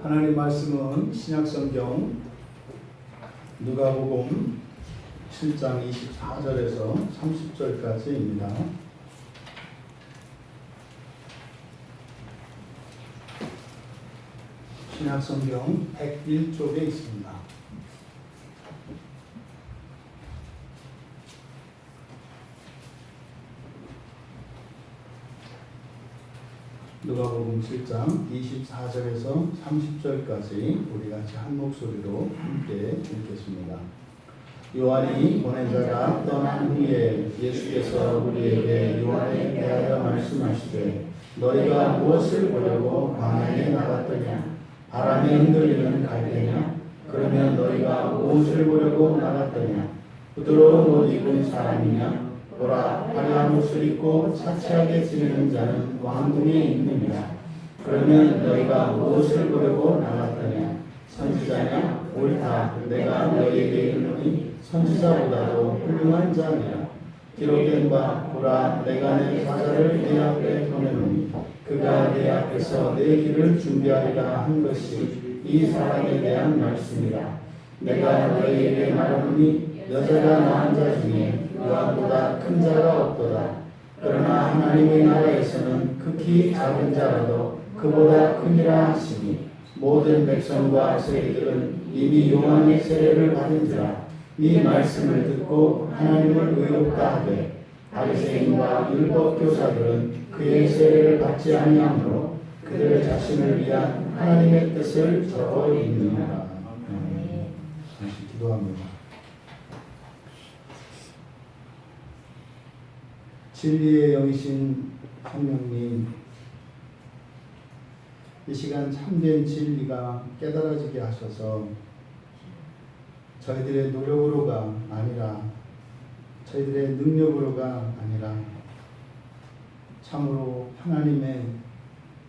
하나님 말씀은 신약성경 누가복음 7장 24절에서 30절까지입니다. 신약성경 101쪽에 있습니다. 누가복음 7장 24절에서 30절까지 우리 같이 한 목소리로 함께 읽겠습니다. 요한이 보낸 자가 떠난 후에 예수께서 우리에게 요한에 대하여 말씀하시되 너희가 무엇을 보려고 광야에 나갔더냐? 바람에 흔들리는 갈대냐? 그러면 너희가 무엇을 보려고 나갔더냐? 부드러운 옷 입은 사람이냐? 보라, 화려한 옷을 입고 차치하게 지내는 자는 왕궁에 있느니라. 그러면 너희가 무엇을 보려고 나갔더냐? 선지자냐? 옳다. 내가 너희에게 이르노니 선지자보다도 훌륭한 자니라. 기록된 바, 보라, 내가 내 사자를 내 앞에 보내노니 그가 내 앞에서 내 길을 준비하리라 한 것이 이 사람에 대한 말씀이라. 내가 너희에게 말하노니 여자가 낳은 자 중에 요한보다 큰 자가 없도다. 그러나 하나님의 나라에서는 극히 작은 자라도 그보다 크니라 하시니 모든 백성과 세리들은 이미 요한의 세례를 받은지라. 이 말씀을 듣고 하나님을 의롭다 하되 바리새인과 율법 교사들은 그의 세례를 받지 아니하므로 그들 자신을 위한 하나님의 뜻을 적어 있느니라. 다시 기도합니다. 진리의 영이신 성령님, 이 시간 참된 진리가 깨달아지게 하셔서 저희들의 노력으로가 아니라 저희들의 능력으로가 아니라 참으로 하나님의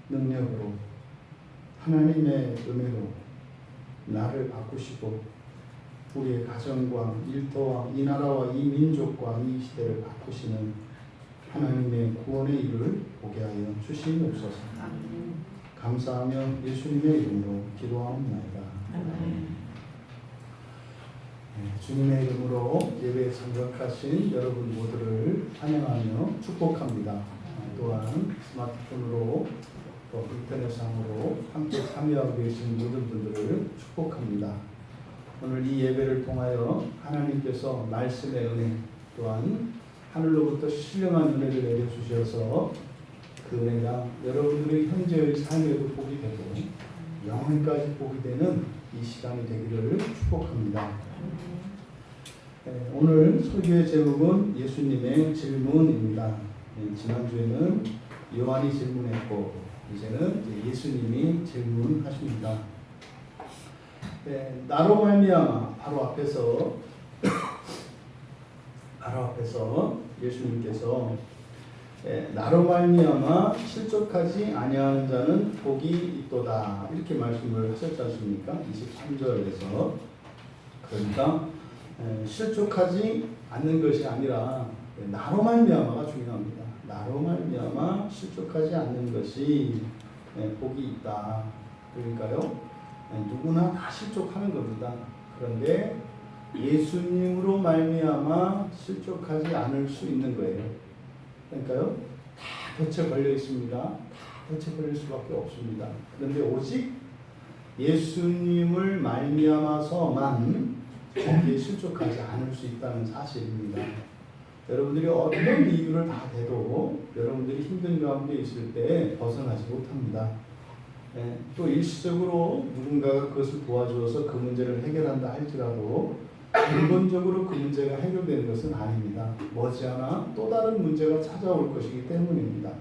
능력으로 하나님의 은혜로 나를 바꾸시고 우리의 가정과 일터와 이 나라와 이 민족과 이 시대를 바꾸시는 하나님의 구원의 일을 보게 하여 주시옵소서. 감사하며 예수님의 이름으로 기도하옵나이다. 주님의 이름으로 예배에 참석하신 여러분 모두를 환영하며 축복합니다. 또한 스마트폰으로 또 인터넷상으로 함께 참여하고 계신 모든 분들을 축복합니다. 오늘 이 예배를 통하여 하나님께서 말씀의 은혜 또한 하늘로부터 신령한 은혜를 내려주셔서 그 은혜가 여러분들의 현재의 삶에도 복이 되고 영원까지 복이 되는 이 시간이 되기를 축복합니다. 오늘 설교의 제목은 예수님의 질문입니다. 지난주에는 요한이 질문했고 이제는 예수님이 질문하십니다. 나로 말미암아 바로 앞에서 예수님께서 나로 말미암아 실족하지 아니하는 자는 복이 있도다 이렇게 말씀을 하셨지 않습니까? 23절에서 그러니까 실족하지 않는 것이 아니라 나로 말미암아가 중요합니다. 나로 말미암아 실족하지 않는 것이 복이 있다. 그러니까요 누구나 다 실족하는 겁니다. 그런데 예수님으로 말미암아 실족하지 않을 수 있는 거예요. 그러니까요 다 덫에 걸려 있습니다. 다 덫에 걸릴 수밖에 없습니다. 그런데 오직 예수님을 말미암아서만 거기에 실족하지 않을 수 있다는 사실입니다. 여러분들이 어떤 이유를 다 대도 여러분들이 힘든 가운데 있을 때 벗어나지 못합니다. 또 일시적으로 누군가가 그것을 도와주어서 그 문제를 해결한다 할지라도 근본적으로 그 문제가 해결되는 것은 아닙니다. 머지않아 또 다른 문제가 찾아올 것이기 때문입니다.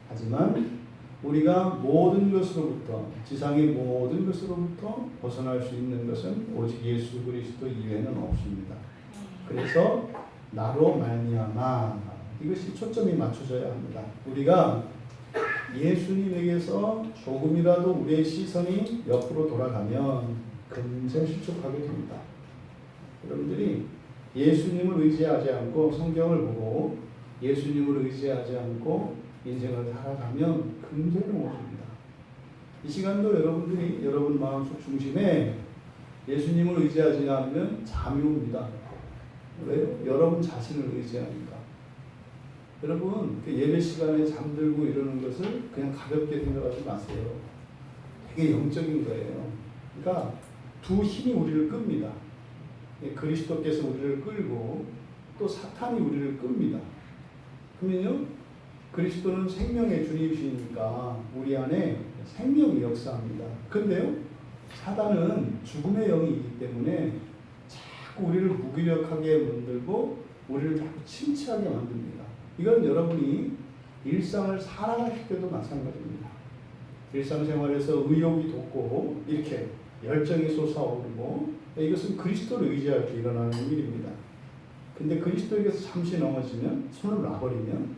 하지만 우리가 모든 것으로부터 지상의 모든 것으로부터 벗어날 수 있는 것은 오직 예수 그리스도 이외에는 없습니다. 그래서 나로 말미암아 이것이 초점이 맞춰져야 합니다. 우리가 예수님에게서 조금이라도 우리의 시선이 옆으로 돌아가면 금세 실족하게 됩니다. 여러분들이 예수님을 의지하지 않고 성경을 보고 예수님을 의지하지 않고 인생을 살아가면 금세 넘어집니다. 이 시간도 여러분들이 여러분 마음속 중심에 예수님을 의지하지 않으면 잠이 옵니다. 왜요? 여러분 자신을 의지하니까. 여러분 그 예배 시간에 잠들고 이러는 것을 그냥 가볍게 생각하지 마세요. 되게 영적인 거예요. 그러니까 두 힘이 우리를 끕니다. 그리스도께서 우리를 끌고 또 사탄이 우리를 끕니다. 그러면요, 그리스도는 생명의 주님이시니까 우리 안에 생명이 역사합니다. 그런데요, 사단은 죽음의 영이기 때문에 자꾸 우리를 무기력하게 만들고 우리를 자꾸 침체하게 만듭니다. 이건 여러분이 일상을 살아가실 때도 마찬가지입니다. 일상생활에서 의욕이 돋고 이렇게 열정이 솟아오르고 이것은 그리스도를 의지할 때 일어나는 일입니다. 근데 그리스도에게서 잠시 넘어지면 손을 놔버리면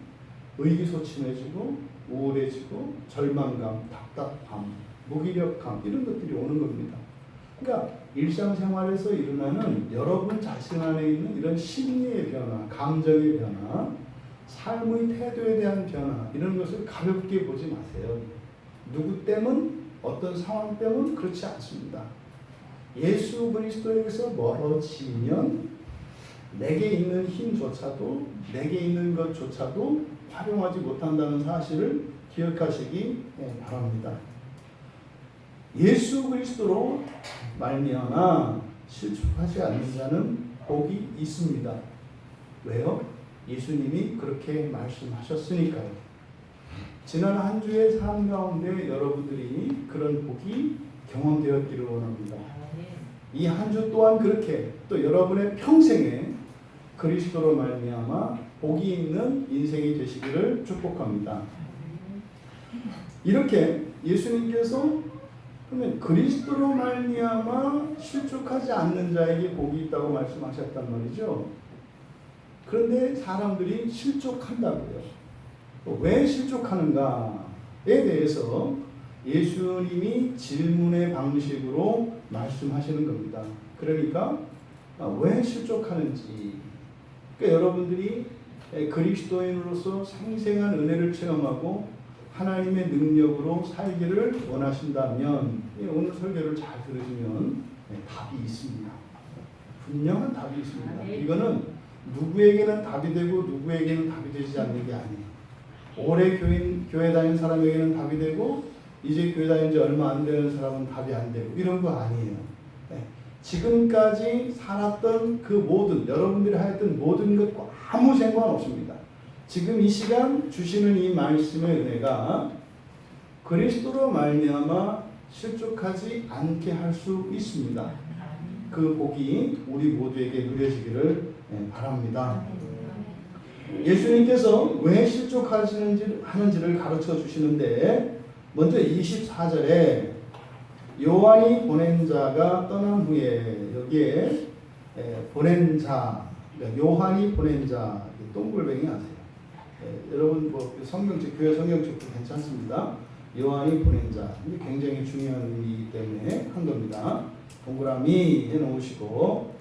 의기소침해지고 우울해지고 절망감, 답답함, 무기력감 이런 것들이 오는 겁니다. 그러니까 일상생활에서 일어나는 여러분 자신 안에 있는 이런 심리의 변화, 감정의 변화, 삶의 태도에 대한 변화 이런 것을 가볍게 보지 마세요. 누구 때문, 어떤 상황 때문 그렇지 않습니다. 예수 그리스도에게서 멀어지면 내게 있는 힘조차도 내게 있는 것조차도 활용하지 못한다는 사실을 기억하시기 바랍니다. 예수 그리스도로 말미암아 실족하지 않는 자는 복이 있습니다. 왜요? 예수님이 그렇게 말씀하셨으니까요. 지난 한 주의 삶 가운데 여러분들이 그런 복이 경험되었기를 원합니다. 이 한 주 또한 그렇게 또 여러분의 평생에 그리스도로 말미암아 복이 있는 인생이 되시기를 축복합니다. 이렇게 예수님께서 그러면 그리스도로 말미암아 실족하지 않는 자에게 복이 있다고 말씀하셨단 말이죠. 그런데 사람들이 실족한다고요. 왜 실족하는가에 대해서 예수님이 질문의 방식으로 말씀하시는 겁니다. 그러니까 왜 실족하는지, 그러니까 여러분들이 그리스도인으로서 생생한 은혜를 체험하고 하나님의 능력으로 살기를 원하신다면 오늘 설교를 잘 들으시면 답이 있습니다. 분명한 답이 있습니다. 이거는 누구에게는 답이 되고 누구에게는 답이 되지 않는 게 아니에요. 오래 교회 다닌 사람에게는 답이 되고 이제 교회 다닌 지 얼마 안 되는 사람은 답이 안 되고 이런 거 아니에요. 지금까지 살았던 그 모든 여러분들이 하였던 모든 것과 아무 상관없습니다. 지금 이 시간 주시는 이 말씀의 은혜가 그리스도로 말미암아 실족하지 않게 할 수 있습니다. 그 복이 우리 모두에게 누려지기를 바랍니다. 예수님께서 왜 실족하시는지를 가르쳐 주시는데 먼저 24절에 요한이 보낸 자가 떠난 후에 여기에 보낸 자, 그러니까 요한이 보낸 자 동글뱅이 아세요? 여러분 뭐 성경책 교회 성경책도 괜찮습니다. 요한이 보낸 자 이게 굉장히 중요한 의미이기 때문에 한 겁니다. 동그라미 해놓으시고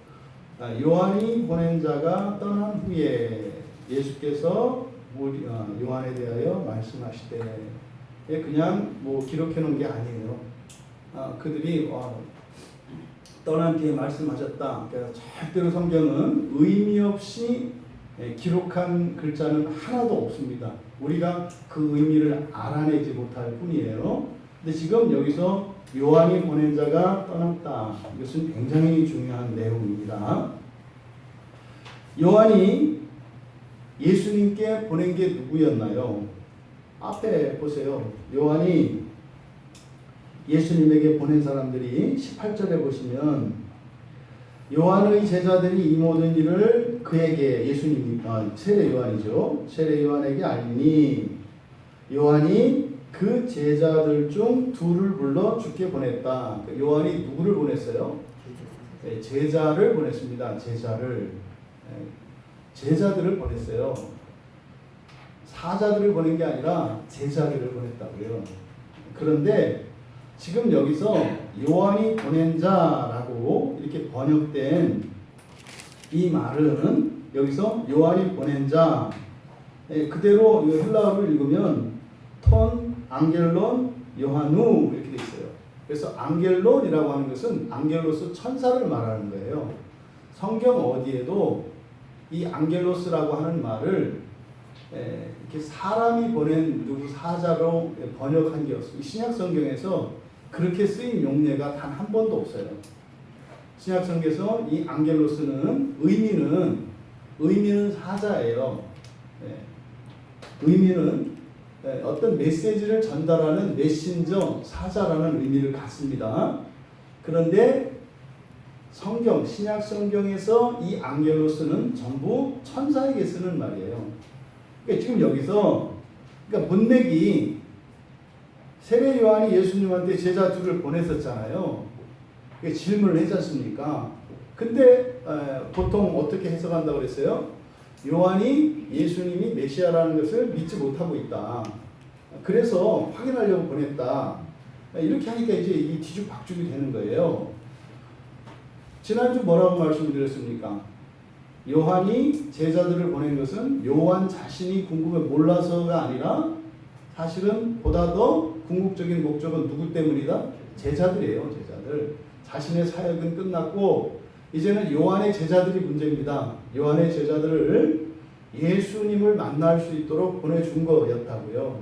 요한이 보낸 자가 떠난 후에 예수께서 요한에 대하여 말씀하시되 그냥 뭐 기록해 놓은 게 아니에요. 그들이 떠난 뒤에 말씀하셨다. 그러니까 절대로 성경은 의미 없이 기록한 글자는 하나도 없습니다. 우리가 그 의미를 알아내지 못할 뿐이에요. 근데 지금 여기서 요한이 보낸 자가 떠났다. 이것은 굉장히 중요한 내용입니다. 요한이 예수님께 보낸 게 누구였나요? 앞에 보세요. 요한이 예수님에게 보낸 사람들이 18절에 보시면 요한의 제자들이 이 모든 일을 그에게 예수님이 세례 요한이죠. 세례 요한에게 알리니 요한이 그 제자들 중 둘을 불러 주께 보냈다. 요한이 누구를 보냈어요? 제자를 보냈습니다. 제자들을 보냈어요. 사자들을 보낸 게 아니라 제자들을 보냈다고요. 그런데 지금 여기서 요한이 보낸 자라고 이렇게 번역된 이 말은 여기서 요한이 보낸 자 그대로 헬라어를 읽으면 톤 앙겔론 요한우 이렇게 돼 있어요. 그래서 앙겔론이라고 하는 것은 앙겔로스 천사를 말하는 거예요. 성경 어디에도 이 앙겔로스라고 하는 말을 이렇게 사람이 보낸 누구 사자로 번역한 게 없어요. 신약 성경에서 그렇게 쓰인 용례가 단 한 번도 없어요. 신약 성경에서 이 앙겔로스는 의미는 사자예요. 의미는 어떤 메시지를 전달하는 메신저, 사자라는 의미를 갖습니다. 그런데 성경, 신약 성경에서 이 앙겔로스는 전부 천사에게 쓰는 말이에요. 그러니까 지금 여기서 그러니까 문맥이 세례 요한이 예수님한테 제자 둘을 보냈었잖아요. 질문을 했지 않습니까? 근데 보통 어떻게 해석한다고 그랬어요? 요한이 예수님이 메시아라는 것을 믿지 못하고 있다. 그래서 확인하려고 보냈다. 이렇게 하니까 이제 이 뒤죽박죽이 되는 거예요. 지난주 뭐라고 말씀드렸습니까? 요한이 제자들을 보낸 것은 요한 자신이 궁극을 몰라서가 아니라 사실은 보다 더 궁극적인 목적은 누구 때문이다? 제자들이에요. 제자들. 자신의 사역은 끝났고 이제는 요한의 제자들이 문제입니다. 요한의 제자들을 예수님을 만날 수 있도록 보내준 거였다고요.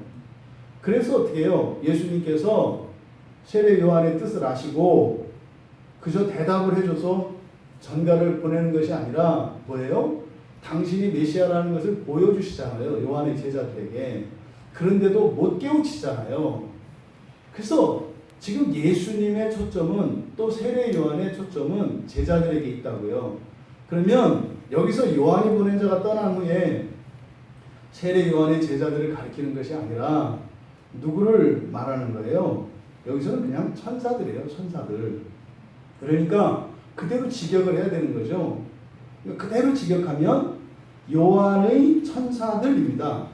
그래서 어떻게 해요? 예수님께서 세례 요한의 뜻을 아시고 그저 대답을 해줘서 전가를 보내는 것이 아니라 뭐예요? 당신이 메시아라는 것을 보여주시잖아요. 요한의 제자들에게. 그런데도 못 깨우치잖아요. 그래서 지금 예수님의 초점은 또 세례 요한의 초점은 제자들에게 있다고요. 그러면 여기서 요한이 보낸 자가 떠난 후에 세례 요한의 제자들을 가리키는 것이 아니라 누구를 말하는 거예요? 여기서는 그냥 천사들이에요. 천사들. 그러니까 그대로 직역을 해야 되는 거죠. 그대로 직역하면 요한의 천사들입니다.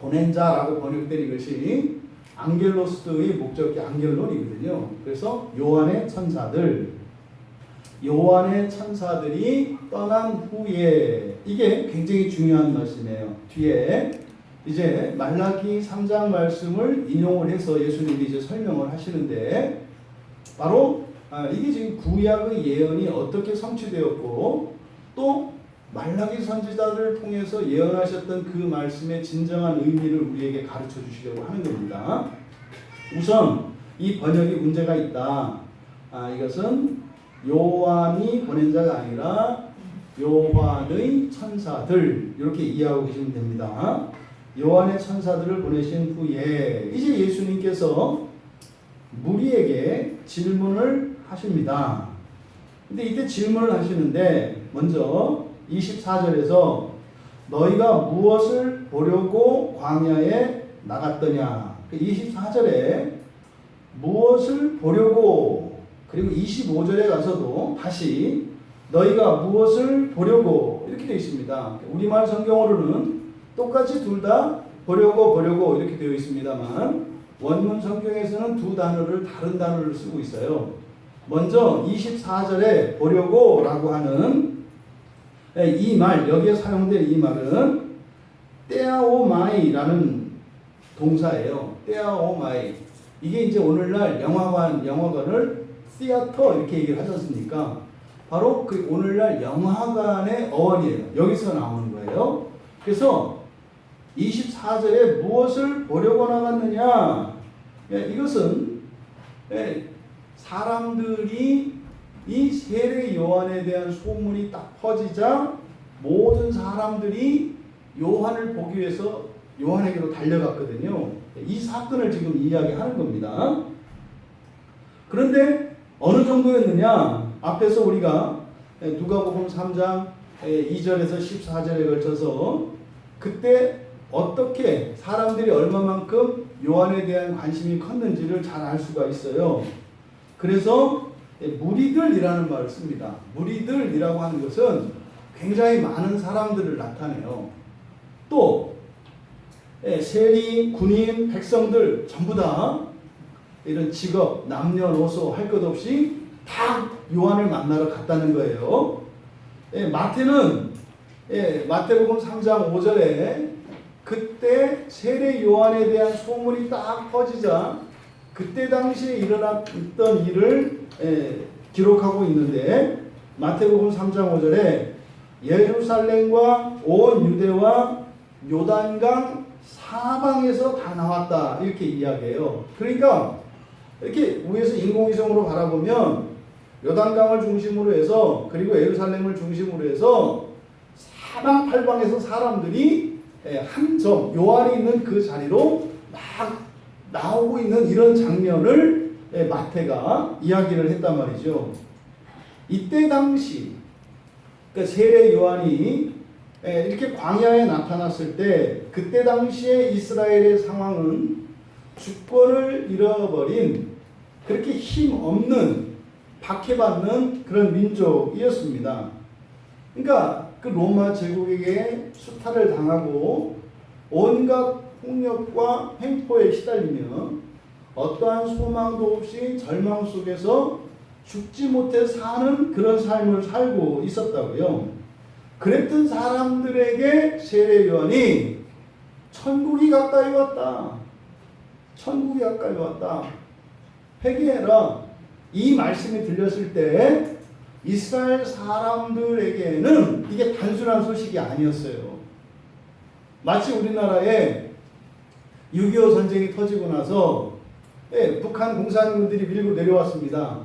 보낸 자라고 번역된 이것이 앙겔로스의 목적이 앙겔론이거든요. 그래서 요한의 천사들이 떠난 후에 이게 굉장히 중요한 말씀이에요. 뒤에 이제 말라기 3장 말씀을 인용을 해서 예수님이 이제 설명을 하시는데 바로 이게 지금 구약의 예언이 어떻게 성취되었고 또 말라기 선지자들을 통해서 예언하셨던 그 말씀의 진정한 의미를 우리에게 가르쳐 주시려고 하는 겁니다. 우선 이 번역이 문제가 있다. 이것은 요한이 보낸 자가 아니라 요한의 천사들 이렇게 이해하고 계시면 됩니다. 요한의 천사들을 보내신 후에 이제 예수님께서 무리에게 질문을 하십니다. 근데 이때 질문을 하시는데 먼저 24절에서 너희가 무엇을 보려고 광야에 나갔더냐. 24절에 무엇을 보려고 그리고 25절에 가서도 다시 너희가 무엇을 보려고 이렇게 되어 있습니다. 우리말 성경으로는 똑같이 둘 다 보려고 이렇게 되어 있습니다만 원문 성경에서는 두 단어를 다른 단어를 쓰고 있어요. 먼저 24절에 보려고라고 하는 이 말, 여기에 사용된 이 말은 떼아오마이라는 동사예요. 떼아오마이. 이게 이제 오늘날 영화관을 시어터 이렇게 얘기를 하지 않습니까? 바로 그 오늘날 영화관의 어원이에요. 여기서 나오는 거예요. 그래서 24절에 무엇을 보려고 나갔느냐? 이것은 사람들이 이 세례 요한에 대한 소문이 딱 퍼지자 모든 사람들이 요한을 보기 위해서 요한에게로 달려갔거든요. 이 사건을 지금 이야기하는 겁니다. 그런데 어느 정도였느냐? 앞에서 우리가 누가복음 3장 2절에서 14절에 걸쳐서 그때 어떻게 사람들이 얼마만큼 요한에 대한 관심이 컸는지를 잘 알 수가 있어요. 그래서 무리들이라는 말을 씁니다. 무리들이라고 하는 것은 굉장히 많은 사람들을 나타내요. 또 세리, 군인, 백성들 전부 다 이런 직업, 남녀노소 할 것 없이 다 요한을 만나러 갔다는 거예요. 마태는 마태복음 3장 5절에 그때 세례 요한에 대한 소문이 딱 퍼지자 그때 당시에 일어났던 일을 기록하고 있는데 마태복음 3장 5절에 예루살렘과 온 유대와 요단강 사방에서 다 나왔다 이렇게 이야기해요. 그러니까 이렇게 위에서 인공위성으로 바라보면 요단강을 중심으로 해서 그리고 예루살렘을 중심으로 해서 사방팔방에서 사람들이 한 점, 요한이 있는 그 자리로 막 나오고 있는 이런 장면을 마태가 이야기를 했단 말이죠. 이때 당시 그러니까 세례 요한이 이렇게 광야에 나타났을 때 그때 당시에 이스라엘의 상황은 주권을 잃어버린 그렇게 힘없는 박해받는 그런 민족이었습니다. 그러니까 그 로마 제국에게 수탈을 당하고 온갖 폭력과 횡포에 시달리며 어떠한 소망도 없이 절망 속에서 죽지 못해 사는 그런 삶을 살고 있었다고요. 그랬던 사람들에게 세례 요한이 천국이 가까이 왔다. 천국이 가까이 왔다. 회개해라. 이 말씀이 들렸을 때 이스라엘 사람들에게는 이게 단순한 소식이 아니었어요. 마치 우리나라에 6.25 전쟁이 터지고 나서 북한 공산군들이 밀고 내려왔습니다.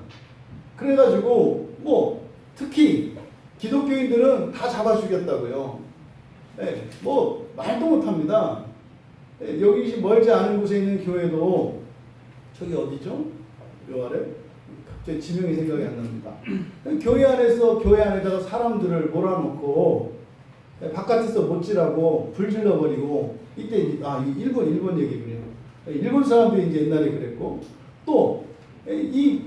그래가지고 특히 기독교인들은 다 잡아 죽였다고요. 말도 못합니다. 여기 멀지 않은 곳에 있는 교회도 저기 어디죠? 요 아래? 갑자기 지명이 생각이 안 납니다. 교회 안에다가 사람들을 몰아놓고 바깥에서 못질하고 불질러버리고 이때 일본 얘기군요. 일본 사람들이 이제 옛날에 그랬고 또 이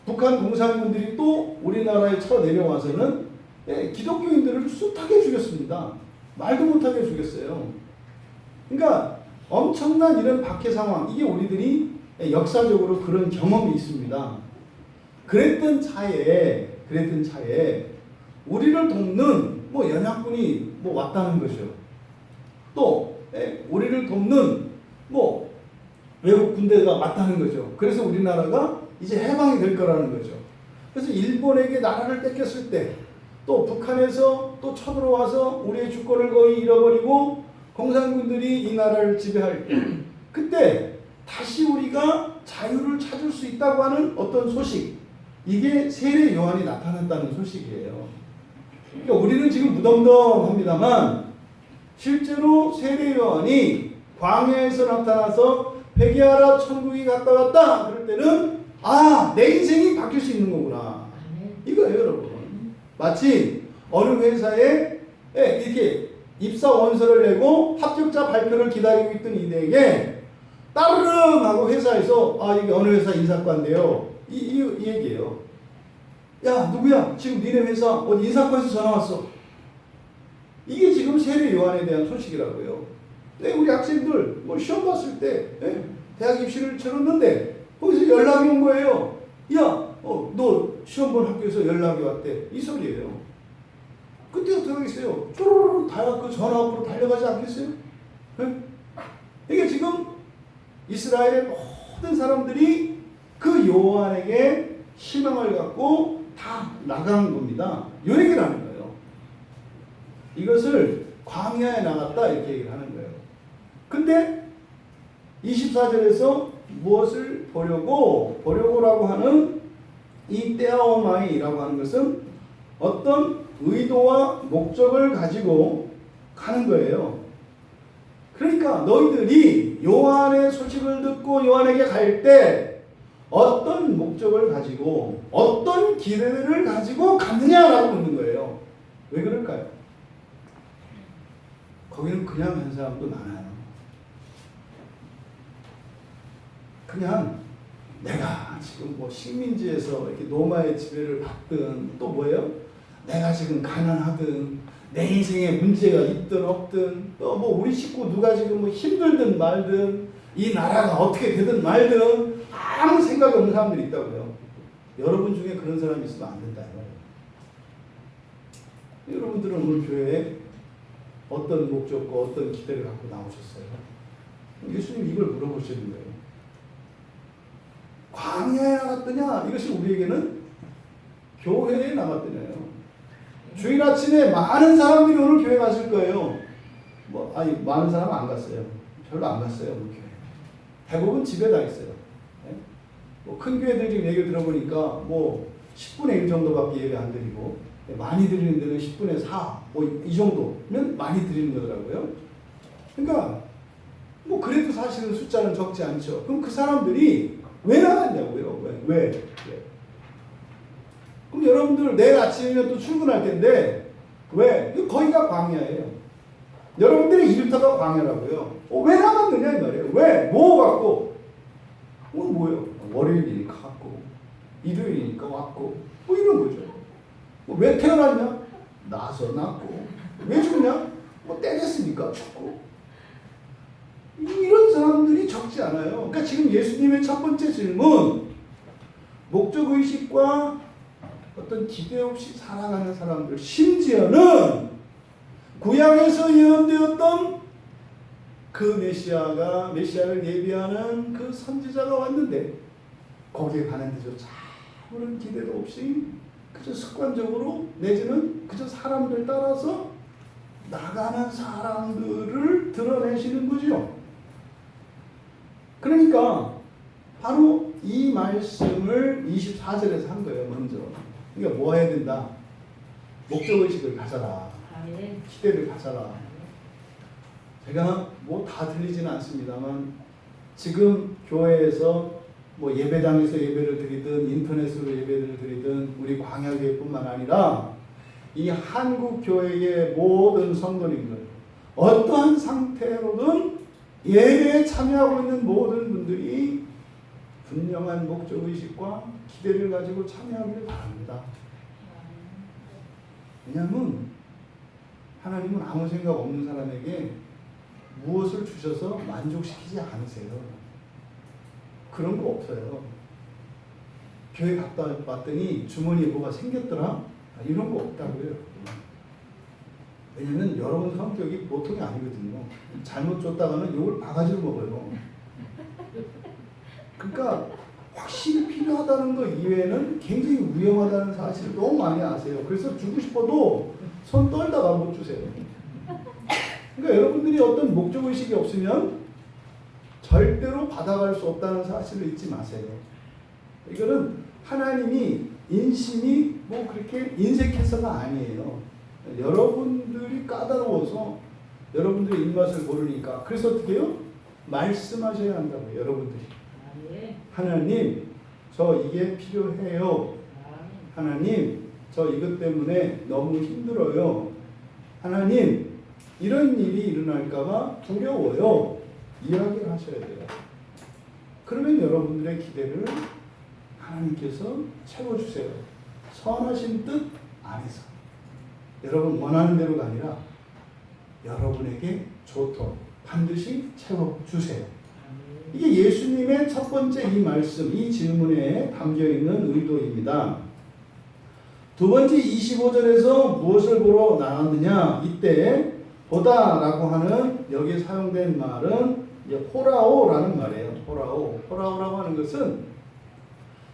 북한 공산군들이 또 우리나라에 쳐내려와서는 기독교인들을 숱하게 죽였습니다. 말도 못하게 죽였어요. 그러니까 엄청난 이런 박해 상황, 이게 우리들이 역사적으로 그런 경험이 있습니다. 그랬던 차에 우리를 돕는 연합군이 왔다는 거죠. 또 우리를 돕는 외국 군대가 왔다는 거죠. 그래서 우리나라가 이제 해방이 될 거라는 거죠. 그래서 일본에게 나라를 뺏겼을 때 또 북한에서 또 쳐들어와서 우리의 주권을 거의 잃어버리고 공산군들이 이 나라를 지배할 때 그때 다시 우리가 자유를 찾을 수 있다고 하는 어떤 소식, 이게 세례 요한이 나타났다는 소식이에요. 그러니까 우리는 지금 무덤덤합니다만 실제로 세례 요한이 광야에서 나타나서 회개하라 천국이 가까웠다 그럴 때는 내 인생이 바뀔 수 있는 거구나 이거예요. 여러분, 마치 어느 회사에 이렇게 입사 원서를 내고 합격자 발표를 기다리고 있던 이들에게 따르릉 하고 회사에서 이게 어느 회사 인사과인데요 이 얘기예요. 야 누구야, 지금 니네 회사 어디 인사과에서 전화 왔어. 이게 지금 세례 요한에 대한 소식이라고요. 우리 학생들 시험 봤을 때 대학 입시를 치렀는데 거기서 연락이 온 거예요. 야 너 시험 본 학교에서 연락이 왔대. 이 소리예요. 그때 어떻게 하겠어요? 쪼르르 그 전화 앞으로 달려가지 않겠어요? 이게 지금 이스라엘의 모든 사람들이 그 요한에게 희망을 갖고 다 나간 겁니다. 이 얘기를 하는 거예요. 이것을 광야에 나갔다 이렇게 얘기를 하는 거예요. 근데 24절에서 무엇을 보려고라고 하는 이 떼아오마이라고 하는 것은 어떤 의도와 목적을 가지고 가는 거예요. 그러니까 너희들이 요한의 소식을 듣고 요한에게 갈 때 어떤 목적을 가지고 어떤 기대를 가지고 갔느냐라고 묻는 거예요. 왜 그럴까요? 거기는 그냥 간 사람도 많아요. 그냥 내가 지금 식민지에서 이렇게 노마의 지배를 받든 또 뭐예요? 내가 지금 가난하든 내 인생에 문제가 있든 없든 또 우리 식구 누가 지금 힘들든 말든 이 나라가 어떻게 되든 말든 아무 생각이 없는 사람들이 있다고요. 여러분 중에 그런 사람이 있으면 안 된다. 여러분들은 오늘 교회에 어떤 목적과 어떤 기대를 갖고 나오셨어요? 예수님 이걸 물어보시는 거예요. 광야에 나갔더냐? 이것이 우리에게는 교회에 나갔더냐요. 주일 아침에 많은 사람들이 오늘 교회 갔을 거예요. 많은 사람은 안 갔어요. 별로 안 갔어요. 오늘 교회. 대부분 집에 다 있어요. 큰 교회들 지금 얘기를 들어보니까 10분의 1 정도밖에 예배 안 드리고, 많이 드리는 데는 10분의 4, 이 정도면 많이 드리는 거더라고요. 그러니까, 그래도 사실은 숫자는 적지 않죠. 그럼 그 사람들이 왜 나갔냐고요? 왜? 그럼 여러분들 내일 아침이면 또 출근할 텐데, 왜? 거기가 광야예요. 여러분들의 일터가 광야라고요. 왜 나갔느냐 이 말이에요. 왜? 뭐 갖고? 뭐예요? 월요일이니까 왔고, 일요일이니까 왔고, 이런 거죠. 왜 태어났냐? 나서 낳고. 왜 죽냐? 때 됐으니까 죽고. 이런 사람들이 적지 않아요. 그러니까 지금 예수님의 첫 번째 질문, 목적의식과 어떤 기대 없이 살아가는 사람들, 심지어는 구약에서 예언되었던 그 메시아를 예비하는 그 선지자가 왔는데 거기에 가는 데조차 아무런 기대도 없이 그저 습관적으로 내지는 그저 사람들 따라서 나가는 사람들을 드러내시는 거죠. 그러니까 바로 이 말씀을 24절에서 한 거예요. 먼저. 그러니까 뭐 해야 된다? 목적의식을 가져라. 기대를 가져라. 제가 다 들리지는 않습니다만 지금 교회에서 예배당에서 예배를 드리든 인터넷으로 예배를 드리든 우리 광야교회뿐만 아니라 이 한국 교회의 모든 성도님들, 어떠한 상태로든 예배에 참여하고 있는 모든 분들이 분명한 목적의식과 기대를 가지고 참여하기를 바랍니다. 왜냐하면 하나님은 아무 생각 없는 사람에게 무엇을 주셔서 만족시키지 않으세요. 그런 거 없어요. 교회 갔다 왔더니 주머니에 뭐가 생겼더라? 이런 거 없다고요. 왜냐면 여러분 성격이 보통이 아니거든요. 잘못 줬다가는 욕을 바가지로 먹어요. 그러니까 확실히 필요하다는 거 이외에는 굉장히 위험하다는 사실을 너무 많이 아세요. 그래서 주고 싶어도 손 떨다가 못 주세요. 그러니까 여러분들이 어떤 목적의식이 없으면 절대로 받아갈 수 없다는 사실을 잊지 마세요. 이거는 하나님이 인심이 그렇게 인색해서가 아니에요. 여러분들이 까다로워서 여러분들의 입맛을 모르니까. 그래서 어떻게 해요? 말씀하셔야 한다고요. 여러분들이. 하나님, 저 이게 필요해요. 하나님, 저 이것 때문에 너무 힘들어요. 하나님, 이런 일이 일어날까봐 두려워요. 이야기를 하셔야 돼요. 그러면 여러분들의 기대를 하나님께서 채워주세요. 선하신 뜻 안에서. 여러분 원하는 대로가 아니라 여러분에게 좋도록 반드시 채워주세요. 이게 예수님의 첫 번째 이 말씀, 이 질문에 담겨있는 의도입니다. 두 번째 25절에서 무엇을 보러 나왔느냐? 이때 보다라고 하는 여기에 사용된 말은 호라오라는 말이에요. 호라오라고 하는 것은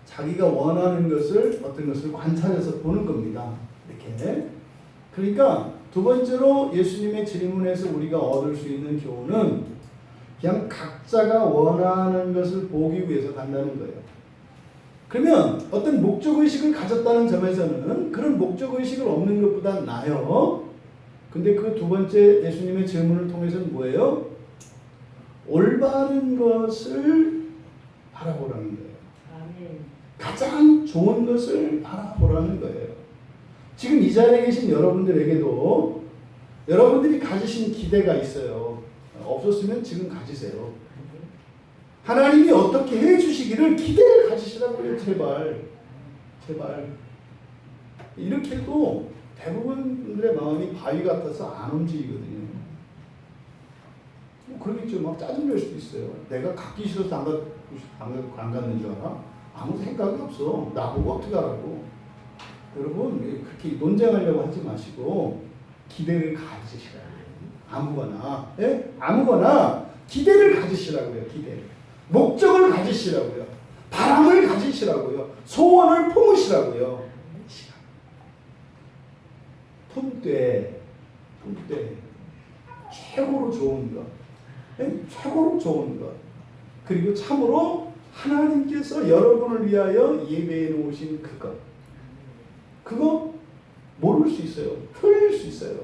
자기가 원하는 것을 어떤 것을 관찰해서 보는 겁니다. 이렇게. 그러니까 두 번째로 예수님의 질문에서 우리가 얻을 수 있는 교훈은 그냥 각자가 원하는 것을 보기 위해서 간다는 거예요. 그러면 어떤 목적의식을 가졌다는 점에서는 그런 목적의식을 없는 것보다 나아요. 근데 그 두 번째 예수님의 질문을 통해서는 뭐예요? 올바른 것을 바라보라는 거예요. 가장 좋은 것을 바라보라는 거예요. 지금 이 자리에 계신 여러분들에게도 여러분들이 가지신 기대가 있어요. 없었으면 지금 가지세요. 하나님이 어떻게 해주시기를 기대를 가지시라고요. 제발. 이렇게 해도 대부분 분들의 마음이 바위 같아서 안 움직이거든요. 그러겠죠. 막 짜증낼 수도 있어요. 내가 갖기 싫어서 안 갖는 줄 알아? 아무 생각이 없어. 나보고 어떻게 하라고. 여러분 그렇게 논쟁하려고 하지 마시고 기대를 가지시라고요. 아무거나. 예? 아무거나 기대를 가지시라고요. 기대를. 목적을 가지시라고요. 바람을 가지시라고요. 소원을 품으시라고요. 품되 최고로 좋은 것, 최고로 좋은 것, 그리고 참으로 하나님께서 여러분을 위하여 예배해 놓으신 그거 모를 수 있어요. 틀릴 수 있어요.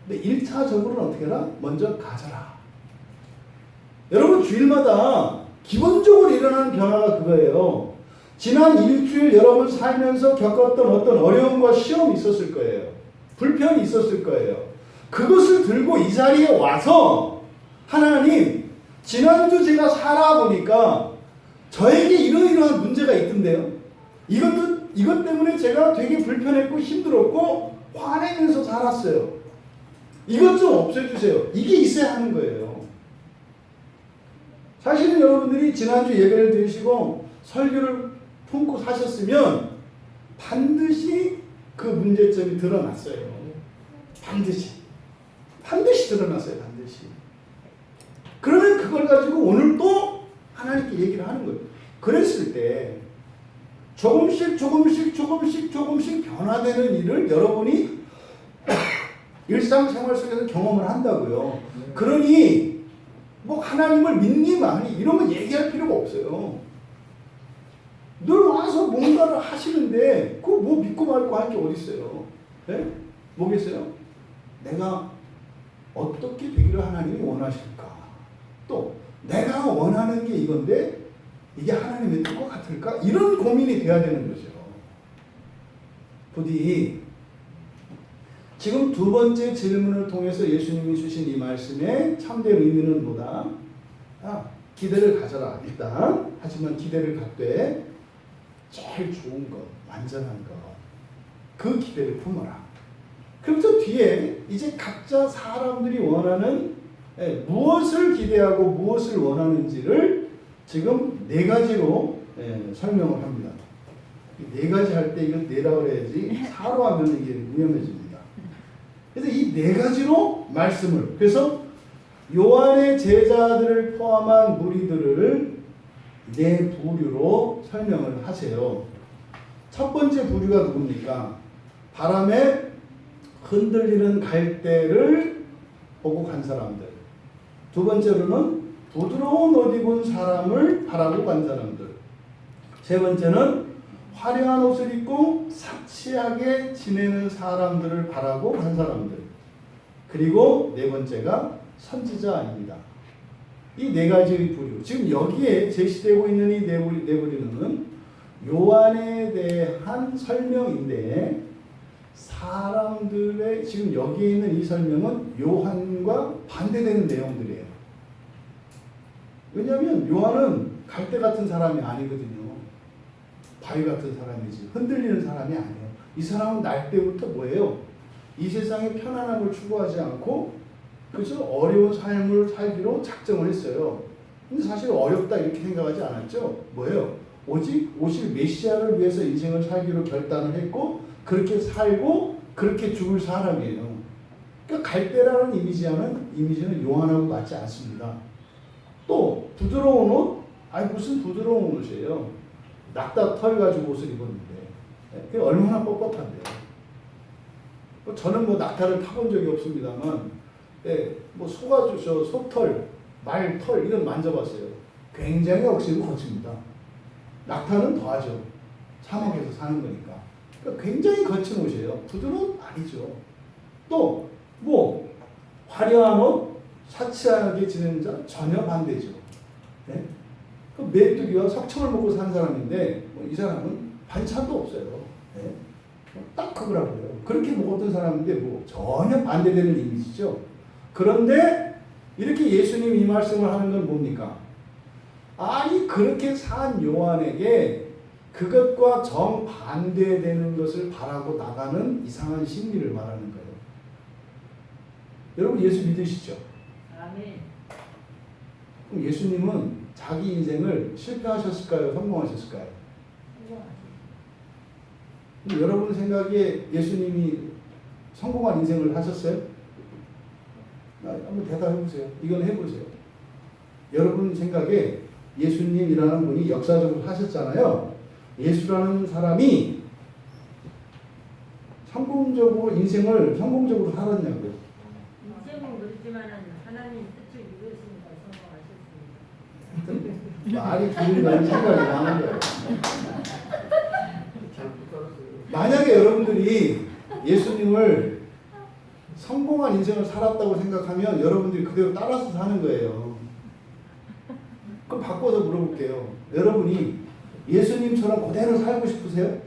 근데 1차적으로는 어떻게 하나? 먼저 가져라. 여러분 주일마다 기본적으로 일어나는 변화가 그거예요. 지난 일주일 여러분 살면서 겪었던 어떤 어려움과 시험이 있었을 거예요. 불편이 있었을 거예요. 그것을 들고 이 자리에 와서 하나님, 지난주 제가 살아보니까 저에게 이러이러한 문제가 있던데요. 이것 때문에 제가 되게 불편했고 힘들었고 화내면서 살았어요. 이것 좀 없애주세요. 이게 있어야 하는 거예요. 사실은 여러분들이 지난주 예배를 드리시고 설교를 품고 사셨으면 반드시 그 문제점이 드러났어요. 반드시 드러났어요. 반드시. 그러면 그걸 가지고 오늘 또 하나님께 얘기를 하는 거예요. 그랬을 때 조금씩 변화되는 일을 여러분이 일상생활 속에서 경험을 한다고요. 그러니 뭐 하나님을 믿니 마니 이런 거 얘기할 필요가 없어요. 늘 와서 뭔가를 하시는데 그거 뭐 믿고 말고 할 게 어디 있어요? 네? 뭐겠어요? 내가 어떻게 되기를 하나님이 원하실까? 또 내가 원하는 게 이건데 이게 하나님의 뜻과 같을까? 이런 고민이 돼야 되는 거죠. 부디 지금 두 번째 질문을 통해서 예수님이 주신 이 말씀의 참된 의미는 뭐다? 기대를 가져라 일단. 하지만 기대를 갖되 제일 좋은 것, 완전한 것, 그 기대를 품어라. 그러면서 뒤에 이제 각자 사람들이 원하는 무엇을 기대하고 무엇을 원하는지를 지금 네 가지로 설명을 합니다. 네 가지 할 때 이건 네라고 해야지 사로 하면 이게 위험해집니다. 그래서 이 네 가지로 말씀을, 그래서 요한의 제자들을 포함한 무리들을 네 부류로 설명을 하세요. 첫 번째 부류가 누굽니까? 바람에 흔들리는 갈대를 보고 간 사람들. 두 번째로는 부드러운 옷 입은 사람을 바라고 간 사람들. 세 번째는 화려한 옷을 입고 사치하게 지내는 사람들을 바라고 간 사람들. 그리고 네 번째가 선지자입니다. 이 네 가지의 부류. 지금 여기에 제시되고 있는 이 네 부류는 요한에 대한 설명인데 사람들의 지금 여기에 있는 이 설명은 요한과 반대되는 내용들이에요. 왜냐하면 요한은 갈대 같은 사람이 아니거든요. 바위 같은 사람이지 흔들리는 사람이 아니에요. 이 사람은 날 때부터 뭐예요? 이 세상의 편안함을 추구하지 않고 그래서 어려운 삶을 살기로 작정을 했어요. 근데 사실 어렵다 이렇게 생각하지 않았죠. 뭐예요? 오직 오실 메시아를 위해서 인생을 살기로 결단을 했고 그렇게 살고 그렇게 죽을 사람이에요. 그러니까 갈대라는 이미지는 요한하고 맞지 않습니다. 또 부드러운 옷? 아니 무슨 부드러운 옷이에요. 낙타 털 가지고 옷을 입었는데 그게 얼마나 뻣뻣한데요. 저는 뭐 낙타를 타본 적이 없습니다만 뭐 소가죽, 소털, 말털 이런 만져봤어요. 굉장히 억세고 거칩니다. 낙타는 더하죠. 사막에서 사는 거니까. 그러니까 굉장히 거친 옷이에요. 부드러운 옷 아니죠. 또 뭐 화려한 옷, 사치하게 지내는 자 전혀 반대죠. 네? 그 메뚜기와 석청을 먹고 산 사람인데 이 사람은 반찬도 없어요. 네? 딱 그거라고요. 그렇게 먹었던 사람인데 뭐 전혀 반대되는 이미지죠. 그런데 이렇게 예수님이 이 말씀을 하는 건 뭡니까? 아니 그렇게 산 요한에게 그것과 정반대되는 것을 바라고 나가는 이상한 심리를 말하는 거예요. 여러분 예수 믿으시죠? 아멘. 그럼 예수님은 자기 인생을 실패하셨을까요? 성공하셨을까요? 여러분 생각에 예수님이 성공한 인생을 하셨어요? 한번 대답해 보세요. 이건 해보세요. 여러분 생각에 예수님이라는 분이 역사적으로 사셨잖아요. 예수라는 사람이 인생을 성공적으로 살았냐고요. 인생은 그렇지만은 하나님 뜻을 이루었으니까 성공하셨습니다. 말이 길은 거는 생각이 나는 거예요. 만약에 여러분들이 예수님을 성공한 인생을 살았다고 생각하면 여러분들이 그대로 따라서 사는 거예요. 그럼 바꿔서 물어볼게요. 여러분이 예수님처럼 그대로 살고 싶으세요?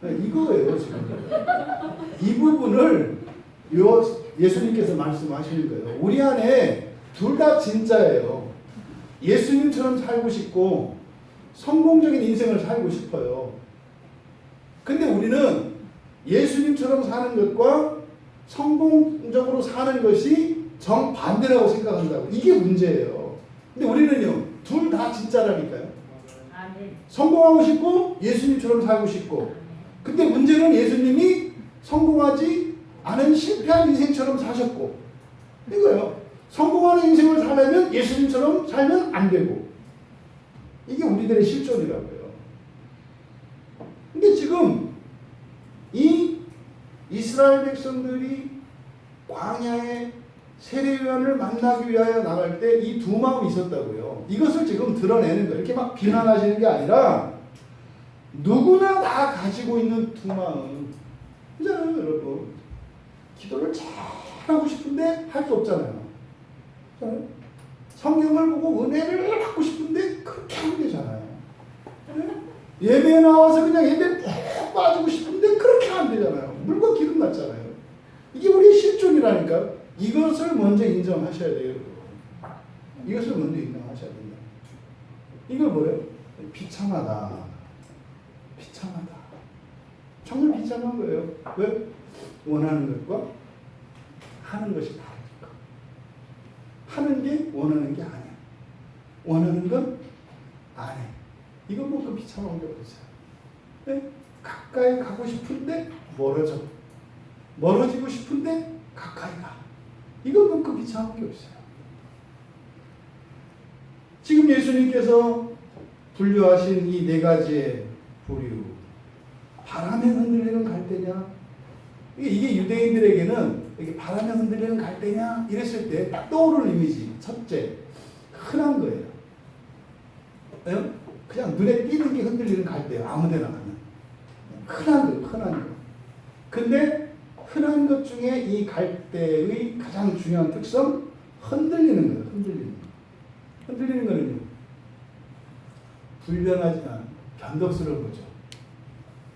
이거예요, 지금. 이 부분을 예수님께서 말씀하시는 거예요. 우리 안에 둘 다 진짜예요. 예수님처럼 살고 싶고 성공적인 인생을 살고 싶어요. 근데 우리는 예수님처럼 사는 것과 성공적으로 사는 것이 정반대라고 생각한다고. 이게 문제예요. 근데 우리는요, 둘 다 진짜라니까요. 아멘. 성공하고 싶고 예수님처럼 살고 싶고. 근데 문제는 예수님이 성공하지 않은 실패한 인생처럼 사셨고, 이거예요. 성공하는 인생을 살려면 예수님처럼 살면 안 되고. 이게 우리들의 실존이라고요. 근데 지금 이 이스라엘 백성들이 광야에 세례요한을 만나기 위하여 나갈 때 이 두 마음이 있었다고요. 이것을 지금 드러내는 거예요. 이렇게 막 비난하시는 게 아니라 누구나 다 가지고 있는 두 마음. 그잖아요, 여러분. 기도를 잘하고 싶은데 할 수 없잖아요. 그렇잖아요? 성경을 보고 은혜를 받고 싶은데 그렇게 안 되잖아요. 예배에 나와서 그냥 예배에 푹 빠지고 싶은데 그렇게 안 되잖아요. 물과 기름 같잖아요. 이게 우리의 실존이라니까. 이것을 먼저 인정하셔야 돼요. 이것을 먼저 인정하셔야 된다. 이걸 뭐래요? 비참하다. 비참하다. 정말 비참한 거예요. 왜? 원하는 것과 하는 것이 다르니까. 하는 게 원하는 게 아니야. 원하는 건 안 해. 이것만큼 비참한 게 없어요. 네? 가까이 가고 싶은데 멀어져. 멀어지고 싶은데 가까이 가. 이것만큼 비참한 게 없어요. 지금 예수님께서 분류하신 이 네 가지의 부류. 바람에 흔들리는 갈대냐? 이게 유대인들에게는 이게 바람에 흔들리는 갈대냐? 이랬을 때 딱 떠오르는 이미지. 첫째, 흔한 거예요. 그냥 눈에 띄는 게 흔들리는 갈대예요. 아무데나 가면. 흔한 거, 흔한 거. 근데 흔한 것 중에 이 갈대의 가장 중요한 특성, 흔들리는 거예요. 흔들리는 거. 흔들리는 거는요, 불변하지만 변덕스러운 거죠.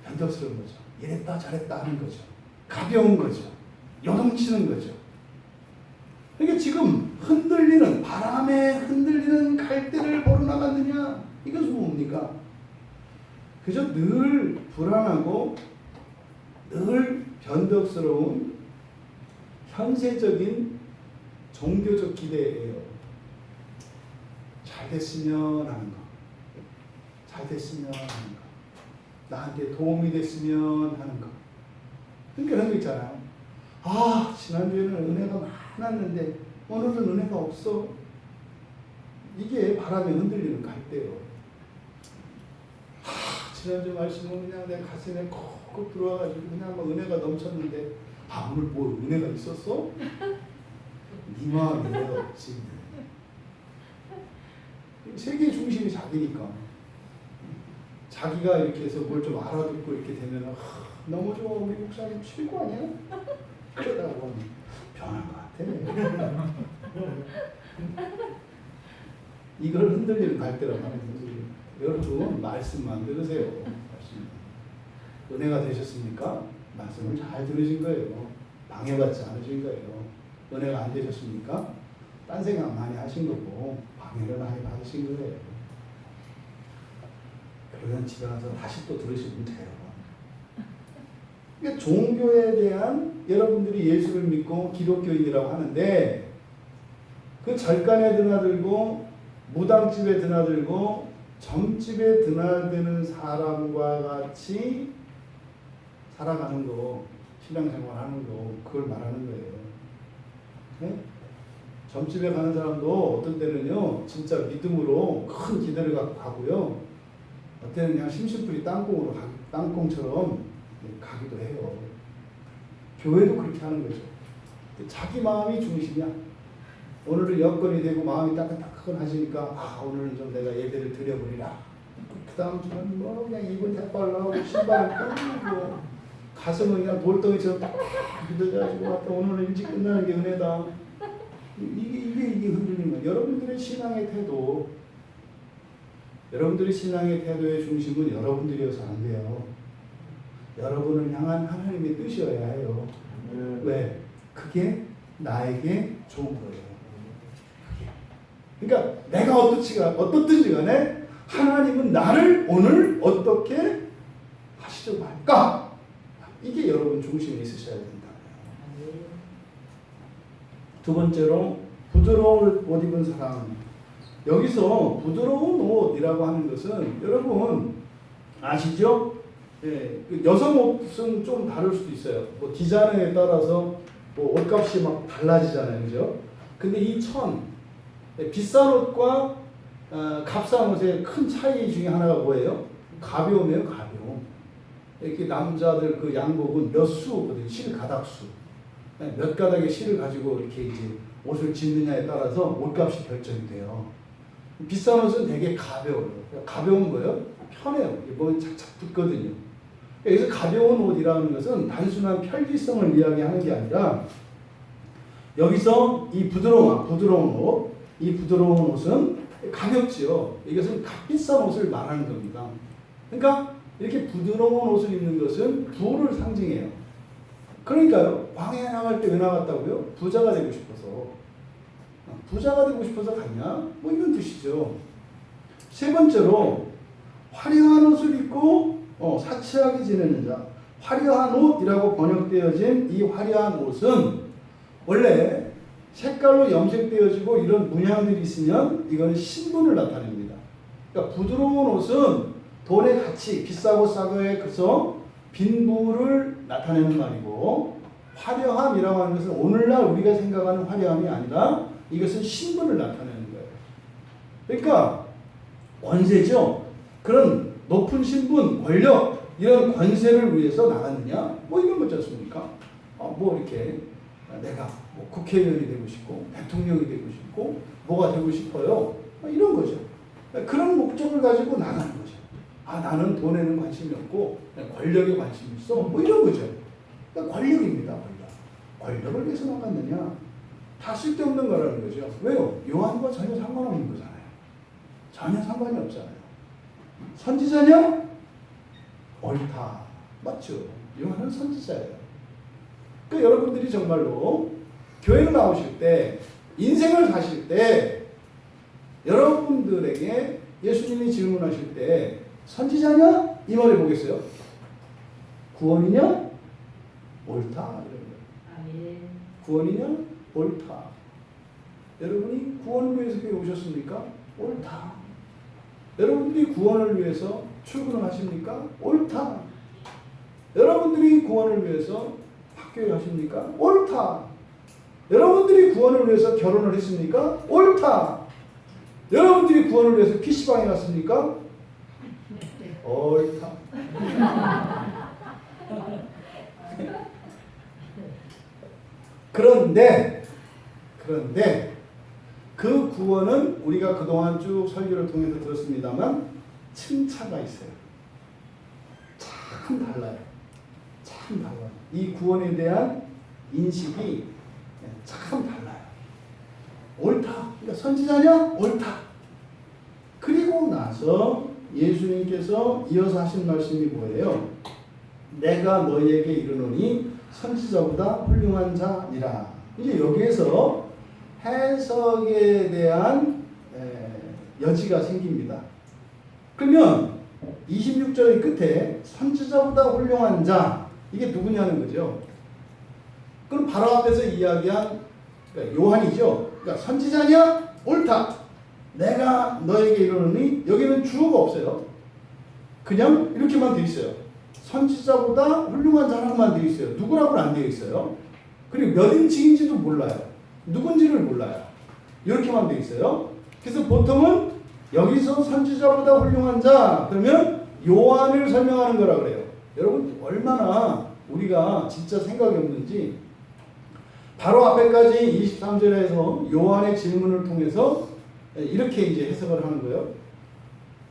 변덕스러운 거죠. 이랬다 저랬다 하는 거죠. 가벼운 거죠. 요동치는 거죠. 그러니까 지금 흔들리는, 바람에 흔들리는 갈대를 보러 나갔느냐? 이것은 뭡니까? 그저 늘 불안하고 늘 변덕스러운 현세적인 종교적 기대예요. 잘 됐으면 하는 거. 잘 됐으면 하는 거. 나한테 도움이 됐으면 하는 거. 그러니까 그런 거 있잖아요. 아, 지난주에는 은혜가 많았는데 오늘은 은혜가 없어. 이게 바람에 흔들리는 갈대요. 아, 지난주 말씀은 그냥 내 가슴에 콕콕 들어와가지고 그냥 막 은혜가 넘쳤는데, 아, 오늘 뭐 은혜가 있었어? 네 마음에 은혜가 없지. 세계의 중심이 자기니까. 자기가 이렇게 해서 뭘 좀 알아듣고 이렇게 되면, 너무 좋아, 우리 목사님 최고 아니야? 그러다 보면 변한 것 같아. 이걸 흔들리는 갈대라고 하는 거지. 여러분, 말씀만 들으세요. 말씀. 은혜가 되셨습니까? 말씀을 잘 들으신 거예요. 방해받지 않으신 거예요. 은혜가 안 되셨습니까? 딴 생각 많이 하신 거고 방해를 많이 받으신 거예요. 그러면 집에 가서 다시 또 들으시면 돼요. 그러니까 종교에 대한, 여러분들이 예수를 믿고 기독교인이라고 하는데 그 절간에 드나들고 무당집에 드나들고 점집에 드나드는 사람과 같이 살아가는 거, 신앙생활 하는 거, 그걸 말하는 거예요. 네? 점집에 가는 사람도 어떤 때는요 진짜 믿음으로 큰 기대를 갖고 가고요. 어떤 때는 그냥 심심풀이 땅콩처럼 가기도 해요. 교회도 그렇게 하는 거죠. 자기 마음이 중심이야. 오늘은 여건이 되고 마음이 따끈따끈하시니까 아 오늘은 좀 내가 예배를 드려버리라. 그 다음 주는 뭐 그냥 입은 대빨라고 신발을 끌고 가슴은 그냥 돌덩이처럼 딱 믿어가지고 왔다. 오늘은 일찍 끝나는 게 은혜다. 이게 흔들리는 거예요. 여러분들의 신앙의 태도, 여러분들의 신앙의 태도의 중심은 여러분들이어서 안 돼요. 여러분을 향한 하나님의 뜻이어야 해요. 왜? 그게 나에게 좋은 거예요. 그러니까 내가 어떻든지 간에 하나님은 나를 오늘 어떻게 하시려고 할까? 이게 여러분 중심에 있으셔야 된다. 두 번째로 부드러운 옷 입은 사람. 여기서 부드러운 옷이라고 하는 것은 여러분 아시죠? 예, 여성 옷은 좀 다를 수도 있어요. 뭐 디자인에 따라서 뭐 옷값이 막 달라지잖아요, 그죠? 근데 이 비싼 옷과 값싼 옷의 큰 차이 중에 하나가 뭐예요? 가벼움이에요, 가벼움. 이렇게 남자들 그 양복은 몇 수거든요, 실 가닥수. 몇 가닥의 실을 가지고 이렇게 이제 옷을 짓느냐에 따라서 옷값이 결정이 돼요. 비싼 옷은 되게 가벼워요. 가벼운 거예요? 편해요. 몸에 착착 붙거든요. 그래서 가벼운 옷이라는 것은 단순한 편리성을 이야기하는 게 아니라 여기서 이 부드러운 옷, 이 부드러운 옷은 가볍지요. 이것은 값비싼 옷을 말하는 겁니다. 그러니까 이렇게 부드러운 옷을 입는 것은 부를 상징해요. 그러니까요, 광야에 나갈 때 왜 나갔다고요? 부자가 되고 싶어서. 부자가 되고 싶어서 갔냐? 뭐 이런 뜻이죠. 세 번째로 화려한 옷을 입고 사치하게 지내는 자. 화려한 옷이라고 번역되어진 이 화려한 옷은 원래 색깔로 염색되어지고 이런 문양들이 있으면 이거는 신분을 나타냅니다. 그러니까 부드러운 옷은 돈의 가치, 비싸고 싸고에 그래서 빈부를 나타내는 말이고, 화려함이라고 하는 것은 오늘날 우리가 생각하는 화려함이 아니라 이것은 신분을 나타내는 거예요. 그러니까 권세죠. 그런 높은 신분, 권력, 이런 권세를 위해서 나갔느냐? 뭐 이런 거지 않습니까? 뭐 이렇게 내가 뭐 국회의원이 되고 싶고 대통령이 되고 싶고 뭐가 되고 싶어요. 이런 거죠. 그런 목적을 가지고 나가는 거죠. 나는 돈에는 관심이 없고 권력에 관심이 있어. 뭐 이런 거죠. 그러니까 권력입니다. 권력을 위해서 나갔느냐? 다 쓸데없는 거라는 거죠. 왜요? 요한과 전혀 상관없는 거잖아요. 전혀 상관이 없잖아요. 선지자냐? 옳다. 맞죠? 요한은 선지자예요. 그러니까 여러분들이 정말로 교회를 나오실 때, 인생을 사실 때, 여러분들에게 예수님이 질문하실 때 선지자냐? 이 말해 보겠어요? 구원이냐? 옳다. 구원이냐? 옳다. 여러분이 구원을 위해서 교회 오셨습니까? 옳다. 여러분들이 구원을 위해서 출근을 하십니까? 옳다. 여러분들이 구원을 위해서 학교에 가십니까? 옳다. 여러분들이 구원을 위해서 결혼을 했습니까? 옳다. 여러분들이 구원을 위해서 PC방에 갔습니까? 옳다. 그런데 그 구원은 우리가 그동안 쭉 설교를 통해서 들었습니다만 층차가 있어요. 참 달라요. 참 달라요. 이 구원에 대한 인식이 참 달라요. 옳다. 그러니까 선지자냐? 옳다. 그리고 나서 예수님께서 이어서 하신 말씀이 뭐예요? 내가 너희에게 이르노니 선지자보다 훌륭한 자니라. 이제 여기에서 해석에 대한 여지가 생깁니다. 그러면 26절의 끝에 선지자보다 훌륭한 자, 이게 누구냐는 거죠. 그럼 바로 앞에서 이야기한 요한이죠. 그러니까 선지자냐? 옳다. 내가 너에게 이르노니, 여기는 주어가 없어요. 그냥 이렇게만 되어 있어요. 선지자보다 훌륭한 자라고만 되어 있어요. 누구라고는 안 되어 있어요. 그리고 몇 인칭인지도 몰라요. 누군지를 몰라요. 이렇게만 돼 있어요. 그래서 보통은 여기서 선지자보다 훌륭한 자 그러면 요한을 설명하는 거라 그래요. 여러분 얼마나 우리가 진짜 생각이 없는지 바로 앞에까지 23절에서 요한의 질문을 통해서 이렇게 이제 해석을 하는 거예요.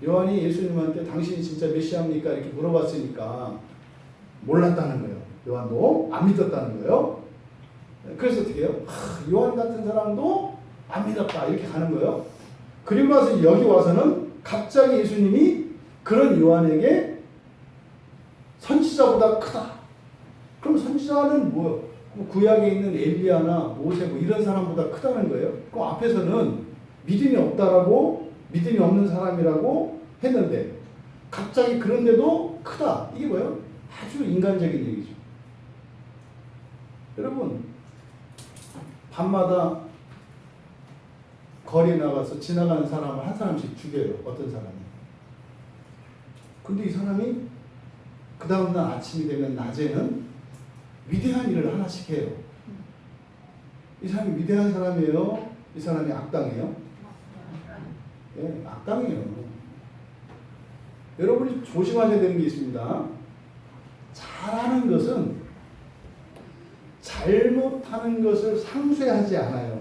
요한이 예수님한테 당신이 진짜 메시아입니까? 이렇게 물어봤으니까 몰랐다는 거예요. 요한도 안 믿었다는 거예요. 그래서 어떻게 해요? 요한 같은 사람도 안 믿었다 이렇게 가는 거예요. 그리고 나서 여기 와서는 갑자기 예수님이 그런 요한에게 선지자보다 크다. 그럼 선지자는 뭐예요? 구약에 있는 엘리야나 모세 뭐 이런 사람보다 크다는 거예요. 그 앞에서는 믿음이 없다라고 믿음이 없는 사람이라고 했는데 갑자기 그런데도 크다. 이게 뭐예요? 아주 인간적인 얘기죠. 여러분 밤마다 거리에 나가서 지나가는 사람을 한 사람씩 죽여요. 어떤 사람이. 근데 이 사람이 그 다음날 아침이 되면 낮에는 위대한 일을 하나씩 해요. 이 사람이 위대한 사람이에요? 이 사람이 악당이에요? 네, 악당이에요. 여러분이 조심하셔야 되는 게 있습니다. 잘하는 것은 잘못하는 것을 상쇄하지 않아요.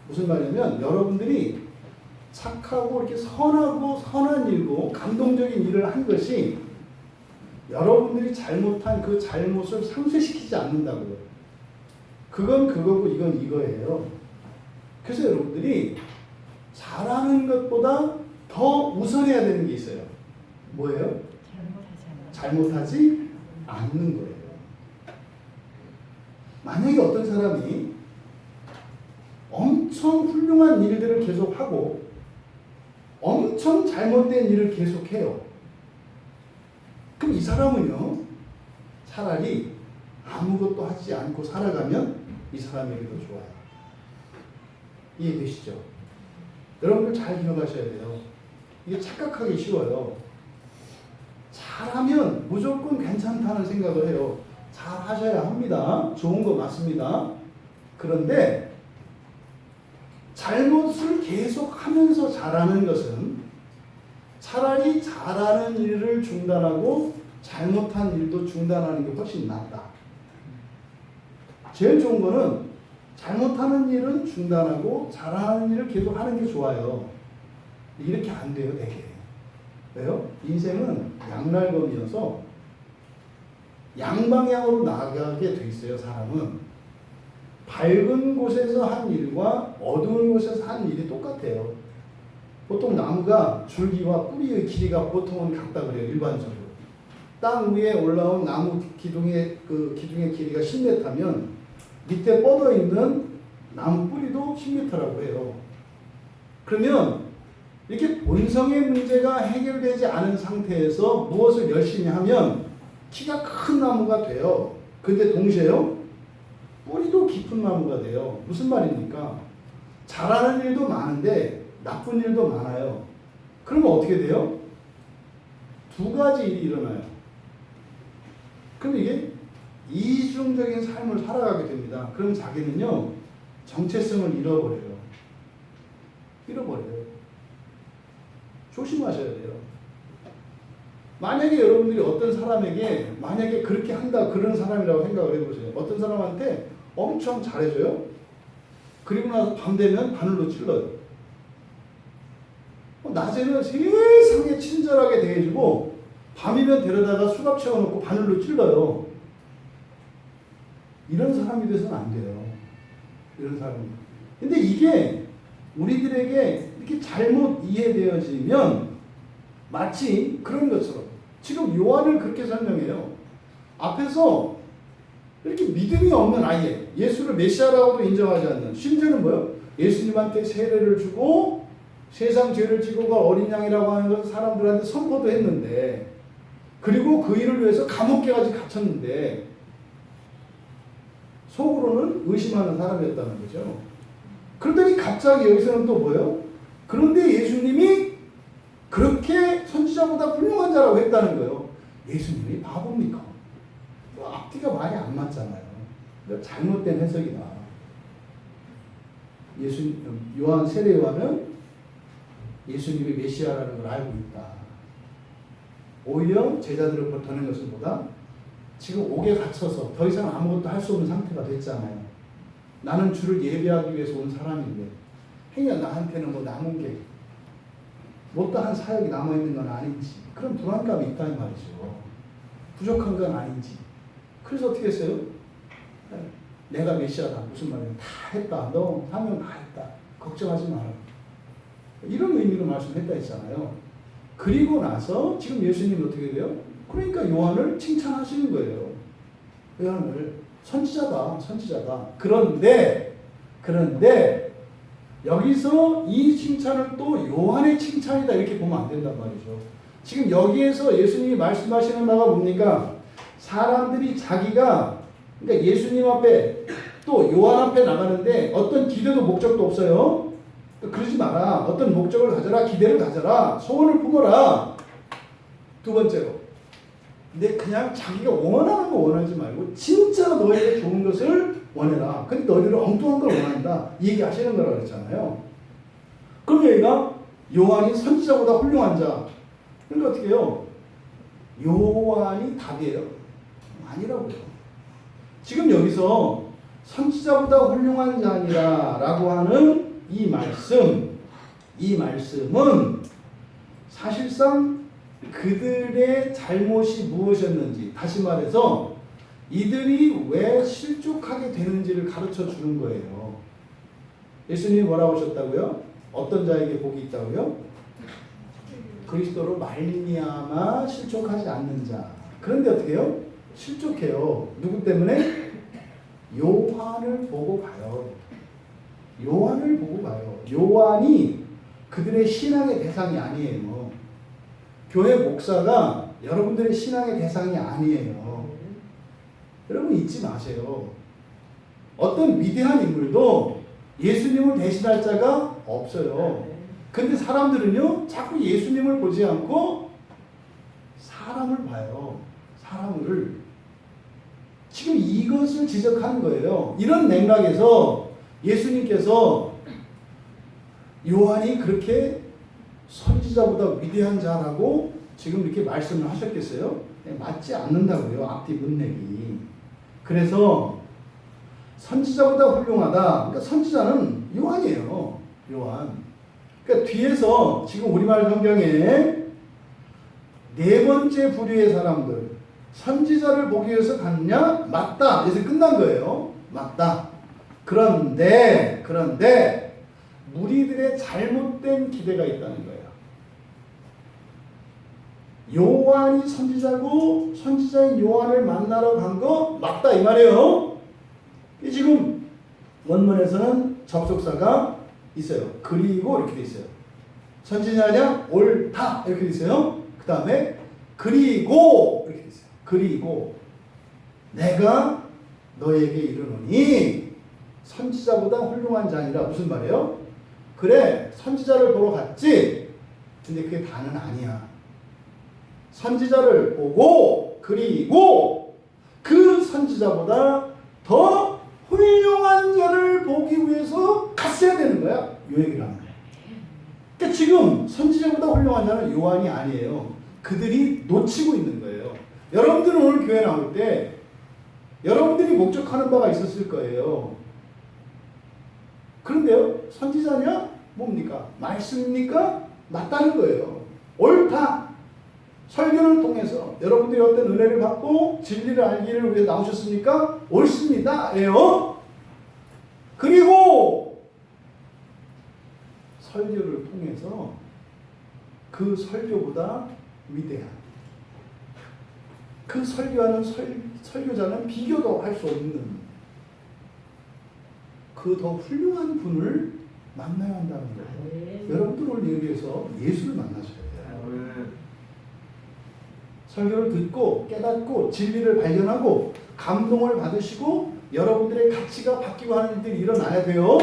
무슨 말이냐면 여러분들이 착하고 이렇게 선하고 선한 일고 감동적인 일을 한 것이 여러분들이 잘못한 그 잘못을 상쇄시키지 않는다고요. 그건 그거고 이건 이거예요. 그래서 여러분들이 잘하는 것보다 더 우선해야 되는 게 있어요. 뭐예요? 잘못하지 않는 거예요. 만약에 어떤 사람이 엄청 훌륭한 일들을 계속하고 엄청 잘못된 일을 계속해요. 그럼 이 사람은요, 차라리 아무것도 하지 않고 살아가면 이 사람에게도 좋아요. 이해되시죠? 여러분들 잘 기억하셔야 돼요. 이게 착각하기 쉬워요. 잘하면 무조건 괜찮다는 생각을 해요. 잘 하셔야 합니다. 좋은 거 맞습니다. 그런데 잘못을 계속 하면서 잘하는 것은 차라리 잘하는 일을 중단하고 잘못한 일도 중단하는 게 훨씬 낫다. 제일 좋은 거는 잘못하는 일은 중단하고 잘하는 일을 계속 하는 게 좋아요. 이렇게 안 돼요, 되게. 왜요? 인생은 양날검이어서 양방향으로 나가게 돼 있어요, 사람은. 밝은 곳에서 한 일과 어두운 곳에서 한 일이 똑같아요. 보통 나무가 줄기와 뿌리의 길이가 보통은 같다 그래요, 일반적으로. 땅 위에 올라온 나무 기둥의 길이가 10m면 밑에 뻗어 있는 나무 뿌리도 10m라고 해요. 그러면 이렇게 본성의 문제가 해결되지 않은 상태에서 무엇을 열심히 하면 키가 큰 나무가 돼요. 근데 동시에요, 뿌리도 깊은 나무가 돼요. 무슨 말입니까? 잘하는 일도 많은데 나쁜 일도 많아요. 그러면 어떻게 돼요? 두 가지 일이 일어나요. 그럼 이게 이중적인 삶을 살아가게 됩니다. 그럼 자기는요, 정체성을 잃어버려요. 조심하셔야 돼요. 만약에 여러분들이 어떤 사람에게 만약에 그렇게 한다 그런 사람이라고 생각을 해보세요. 어떤 사람한테 엄청 잘해줘요. 그리고 나서 밤 되면 바늘로 찔러요. 낮에는 세상에 친절하게 대해주고 밤이면 데려다가 수갑 채워놓고 바늘로 찔러요. 이런 사람이 돼서는 안 돼요. 이런 사람이. 근데 이게 우리들에게 이렇게 잘못 이해되어지면 마치 그런 것처럼 지금 요한을 그렇게 설명해요. 앞에서 이렇게 믿음이 없는 아예 예수를 메시아라고도 인정하지 않는, 심지어는 뭐예요? 예수님한테 세례를 주고 세상 죄를 지고 갈 어린 양이라고 하는 것을 사람들한테 선포도 했는데, 그리고 그 일을 위해서 감옥에까지 갇혔는데 속으로는 의심하는 사람이었다는 거죠. 그러더니 갑자기 여기서는 또 뭐예요? 그런데 예수님이 그렇게 선지자보다 훌륭한 자라고 했다는 거예요. 예수님이 바보입니까? 앞뒤가 말이 안 맞잖아요. 잘못된 해석이다. 요한 세례 요한은 예수님이 메시아라는 걸 알고 있다. 오히려 제자들을 보내는 것을 보다 지금 옥에 갇혀서 더 이상 아무것도 할 수 없는 상태가 됐잖아요. 나는 주를 예배하기 위해서 온 사람인데 행여 나한테는 뭐 남은 게 못다한 사역이 남아있는 건 아닌지 그런 불안감이 있다는 말이죠. 부족한 건 아닌지. 그래서 어떻게 했어요? 내가 메시아다. 무슨 말이야? 다 했다. 너 하면 다 했다. 걱정하지 마라. 이런 의미로 말씀했다 했잖아요. 그리고 나서 지금 예수님이 어떻게 돼요? 그러니까 요한을 칭찬하시는 거예요. 요한을 선지자다. 선지자다. 그런데 여기서 이 칭찬을 또 요한의 칭찬이다 이렇게 보면 안 된단 말이죠. 지금 여기에서 예수님이 말씀하시는 바가 뭡니까? 사람들이 자기가 그러니까 예수님 앞에 또 요한 앞에 나가는데 어떤 기대도 목적도 없어요. 그러지 마라. 어떤 목적을 가져라. 기대를 가져라. 소원을 품어라. 두 번째로. 근데 그냥 자기가 원하는 거 원하지 말고 진짜 너에게 좋은 것을 원해라. 근데 너희들은 엉뚱한 걸 원한다. 이 얘기 하시는 거라고 그랬잖아요. 그럼 여기가 요한이 선지자보다 훌륭한 자. 그러니까 어떻게 해요? 요한이 답이에요? 아니라고요. 지금 여기서 선지자보다 훌륭한 자니라 라고 하는 이 말씀은 사실상 그들의 잘못이 무엇이었는지, 다시 말해서 이들이 왜 실족하게 되는지를 가르쳐 주는 거예요. 예수님이 뭐라고 하셨다고요? 어떤 자에게 복이 있다고요? 그리스도로 말미암아 실족하지 않는 자. 그런데 어떻게 해요? 실족해요. 누구 때문에? 요한을 보고 가요. 요한을 보고 가요. 요한이 그들의 신앙의 대상이 아니에요. 교회 목사가 여러분들의 신앙의 대상이 아니에요. 여러분 잊지 마세요. 어떤 위대한 인물도 예수님을 대신할 자가 없어요. 근데 사람들은요, 자꾸 예수님을 보지 않고 사람을 봐요. 사람을. 지금 이것을 지적하는 거예요. 이런 맥락에서 예수님께서 요한이 그렇게 선지자보다 위대한 자라고 지금 이렇게 말씀을 하셨겠어요? 맞지 않는다고요. 앞뒤 문맥이. 그래서 선지자보다 훌륭하다. 그러니까 선지자는 요한이에요. 요한. 그러니까 뒤에서 지금 우리말 성경에 네 번째 부류의 사람들 선지자를 보기 위해서 갔냐? 맞다. 그래서 끝난 거예요. 맞다. 그런데 무리들의 잘못된 기대가 있다는 거예요. 요한이 선지자고 선지자인 요한을 만나러 간 거 맞다 이 말이에요. 지금 원문에서는 접속사가 있어요. 그리고 이렇게 돼 있어요. 선지자냐? 옳다 이렇게 돼 있어요. 그 다음에 그리고 이렇게 돼 있어요. 그리고 내가 너에게 이르노니 선지자보다 훌륭한 자니라. 무슨 말이에요? 그래, 선지자를 보러 갔지. 근데 그게 다는 아니야. 선지자를 보고 그리고 그 선지자보다 더 훌륭한 자를 보기 위해서 갔어야 되는 거야. 요 얘기를 하는 거야. 그러니까 지금 선지자보다 훌륭한 자는 요한이 아니에요. 그들이 놓치고 있는 거예요. 여러분들은 오늘 교회 나올 때 여러분들이 목적하는 바가 있었을 거예요. 그런데요, 선지자냐? 뭡니까? 말씀입니까? 맞다는 거예요. 옳다. 설교를 통해서 여러분들이 어떤 은혜를 받고 진리를 알기를 위해 나오셨습니까? 옳습니다. 예요. 그리고 설교를 통해서 그 설교보다 위대한 그 설교하는 설교자는 비교도 할 수 없는 그 더 훌륭한 분을 만나야 한다는 거예요. 여러분들 오늘 여기에서 예수를 만나셔야 돼요. 설교를 듣고 깨닫고 진리를 발견하고 감동을 받으시고 여러분들의 가치가 바뀌고 하는 일들이 일어나야 돼요.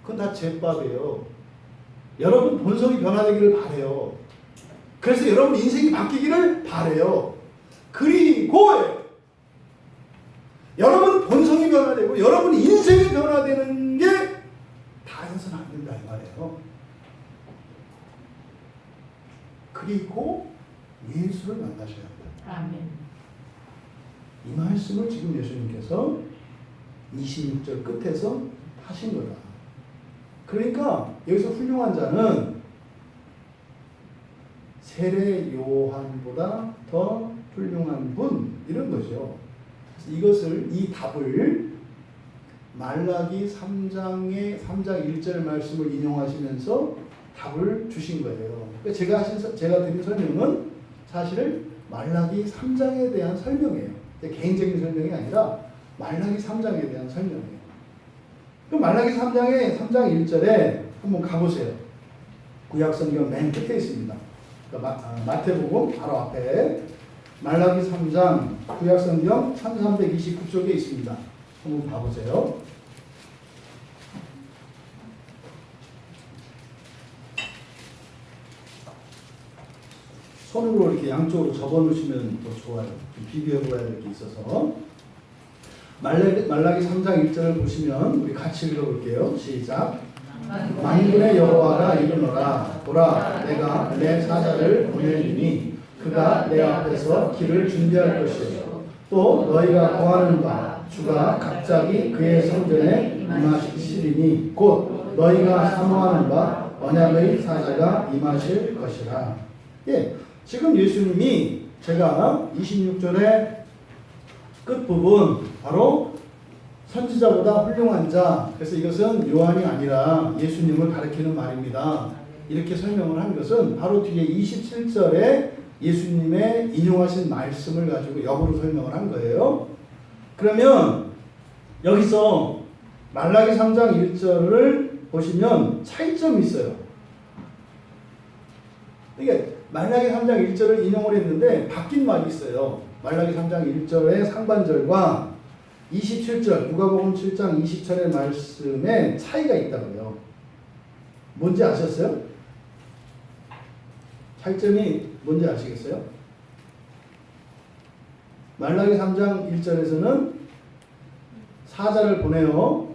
그건 다 제밥이에요. 여러분 본성이 변화되기를 바래요. 그래서 여러분 인생이 바뀌기를 바래요. 그리고 여러분 본성이 변화되고 여러분 인생이 변화되는 게 다 해서는 안 된다 이 말이에요. 그리고 예수를 만나셔야 합니다. 아멘. 이 말씀을 지금 예수님께서 26절 끝에서 하신 거다. 그러니까 여기서 훌륭한 자는 세례 요한보다 더 훌륭한 분 이런 거죠. 이것을 이 답을 말라기 3장 1절 말씀을 인용하시면서 답을 주신 거예요. 그러니까 제가 드린 설명은 사실은 말라기 3장에 대한 설명이에요. 개인적인 설명이 아니라 말라기 3장에 대한 설명이에요. 그럼 말라기 3장의 3장 1절에 한번 가보세요. 구약성경 맨 끝에 있습니다. 그러니까 마태복음 바로 앞에 말라기 3장 구약성경 1329쪽에 있습니다. 한번 봐보세요. 손으로 이렇게 양쪽으로 접어놓으시면 더 좋아요. 좀 비교해봐야 될 게 있어서. 말라기 3장 1절을 보시면 우리 같이 읽어볼게요. 시작. 만군의 여호와가 이르노라. 보라, 내가 내 사자를 보내리니 그가 내 앞에서 길을 준비할 것이요. 또 너희가 구하는 바 주가 갑자기 그의 성전에 임하시리니 곧 너희가 사모하는 바 언약의 사자가 임하실 것이라. 예, 지금 예수님이 제가 26절의 끝부분 바로 선지자보다 훌륭한 자, 그래서 이것은 요한이 아니라 예수님을 가리키는 말입니다. 이렇게 설명을 한 것은 바로 뒤에 27절에 예수님의 인용하신 말씀을 가지고 역으로 설명을 한 거예요. 그러면 여기서 말라기 3장 1절을 보시면 차이점이 있어요. 이게 말라기 3장 1절을 인용을 했는데 바뀐 말이 있어요. 말라기 3장 1절의 상반절과 27절 누가복음 7장 20절의 말씀에 차이가 있다고요. 뭔지 아셨어요? 차이점이 뭔지 아시겠어요? 말라기 3장 1절에서는 사자를 보내요.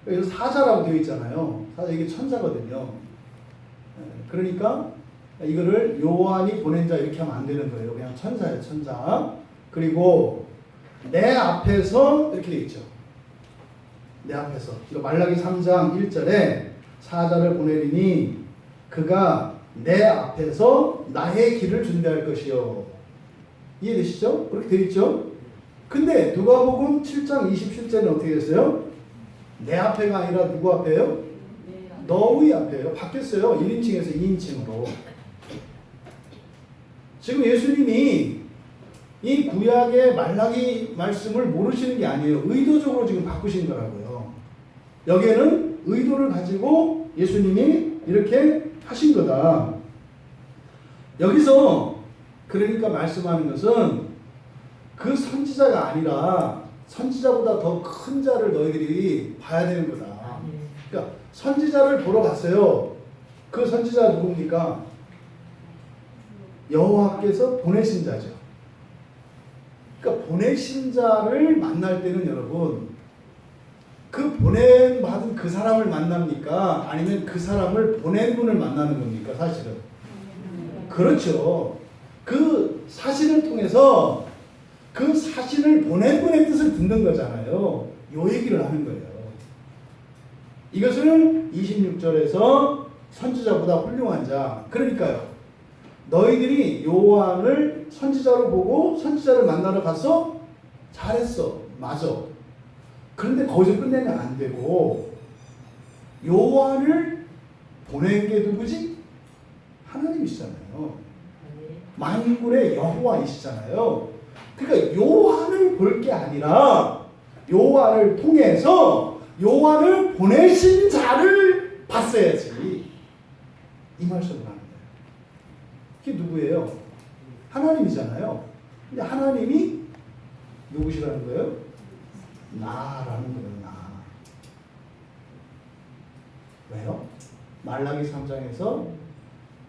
여기서 사자라고 되어 있잖아요. 사자 이게 천사거든요. 그러니까 이거를 요한이 보낸 자 이렇게 하면 안 되는 거예요. 그냥 천사예요, 천사. 그리고 내 앞에서 이렇게 되어 있죠. 내 앞에서. 이거 말라기 3장 1절에 사자를 보내리니 그가 내 앞에서 나의 길을 준비할 것이요. 이해되시죠? 그렇게 되어 있죠? 근데 누가복음 7장 27절은 어떻게 됐어요? 내 앞에가 아니라 누구 앞에요? 너희 앞에요. 바뀌었어요. 1인칭에서 2인칭으로. 지금 예수님이 이 구약의 말라기 말씀을 모르시는 게 아니에요. 의도적으로 지금 바꾸신 거라고요. 여기에는 의도를 가지고 예수님이 이렇게 하신 거다. 여기서 그러니까 말씀하는 것은 그 선지자가 아니라 선지자보다 더 큰 자를 너희들이 봐야 되는 거다. 그러니까 선지자를 보러 갔어요. 그 선지자 누굽니까? 여호와께서 보내신 자죠. 그러니까 보내신 자를 만날 때는 여러분 그 보냄 받은 그 사람을 만납니까? 아니면 그 사람을 보낸 분을 만나는 겁니까? 사실은 그렇죠. 그 사실을 통해서 그 사실을 보낸 분의 뜻을 듣는 거잖아요. 요 얘기를 하는 거예요. 이것을 26절에서 선지자보다 훌륭한 자. 그러니까요. 너희들이 요한을 선지자로 보고 선지자를 만나러 가서 잘했어. 맞아. 그런데 거기서 끝내면 안 되고 요한을 보낸 게 누구지? 하나님이시잖아요. 만군의 여호와이시잖아요. 그러니까 요한을 볼 게 아니라 요한을 통해서 요한을 보내신 자를 봤어야지. 이 말씀을 하는 거예요. 그게 누구예요? 하나님이잖아요. 근데 하나님이 누구시라는 거예요? 나라는 거예요. 나. 왜요? 말라기 3장에서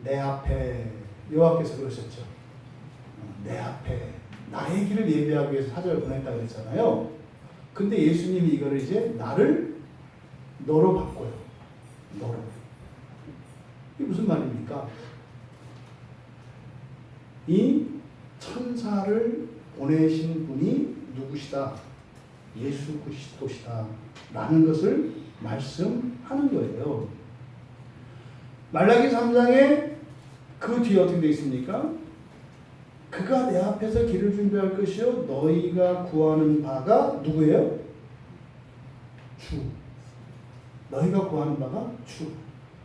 내 앞에 여호와께서 그러셨죠. 내 앞에 나의 길을 예비하기 위해서 사자를 보냈다고 했잖아요. 근데 예수님이 이거를 이제 나를 너로 바꿔요. 너로. 이게 무슨 말입니까? 이 천사를 보내신 분이 누구시다? 예수 그리스도시다 라는 것을 말씀하는 거예요. 말라기 3장에 그 뒤에 어떻게 되어 있습니까? 그가 내 앞에서 길을 준비할 것이요 너희가 구하는 바가 누구예요? 주. 너희가 구하는 바가 주.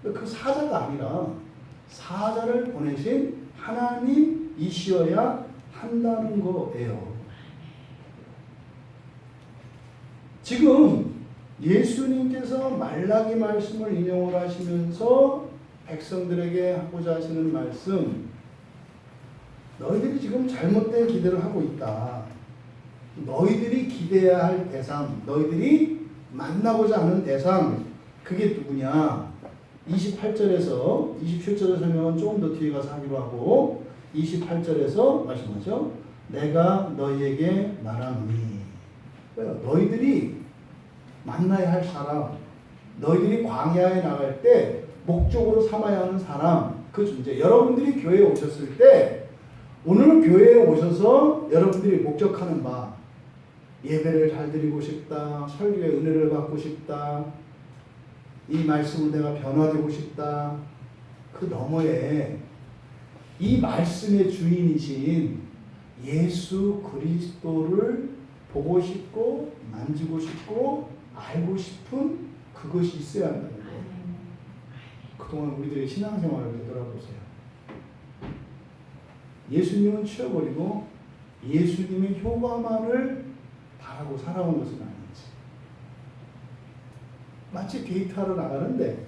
그 사자가 아니라 사자를 보내신 하나님이시어야 한다는 거예요. 지금 예수님께서 말라기 말씀을 인용을 하시면서 백성들에게 하고자 하시는 말씀, 너희들이 지금 잘못된 기대를 하고 있다. 너희들이 기대해야 할 대상, 너희들이 만나고자 하는 대상, 그게 누구냐? 28절에서 27절의 설명은 조금 더 뒤에 가서 하기로 하고 28절에서 말씀하죠. 내가 너희에게 말하노니. 너희들이 만나야 할 사람, 너희들이 광야에 나갈 때 목적으로 삼아야 하는 사람, 그 존재. 여러분들이 교회에 오셨을 때 오늘 교회에 오셔서 여러분들이 목적하는 바, 예배를 잘 드리고 싶다, 설교의 은혜를 받고 싶다, 이 말씀으로 내가 변화되고 싶다. 그 너머에 이 말씀의 주인이신 예수 그리스도를 보고 싶고 만지고 싶고 알고 싶은 그것이 있어야 한다는 거예요. 그동안 우리들의 신앙생활을 되돌아보세요. 예수님은 치워버리고 예수님의 효과만을 바라고 살아온 것은 아닌지. 마치 데이트하러 나가는데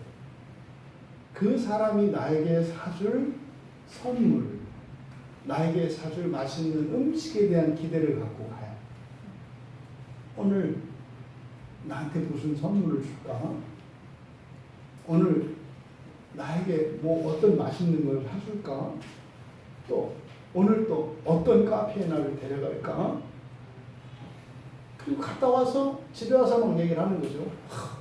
그 사람이 나에게 사줄 선물, 나에게 사줄 맛있는 음식에 대한 기대를 갖고 가요. 오늘 나한테 무슨 선물을 줄까? 오늘 나에게 뭐 어떤 맛있는 걸 사줄까? 또 오늘 또 어떤 카페에 나를 데려갈까? 그리고 갔다 와서 집에 와서 막 얘기를 하는 거죠.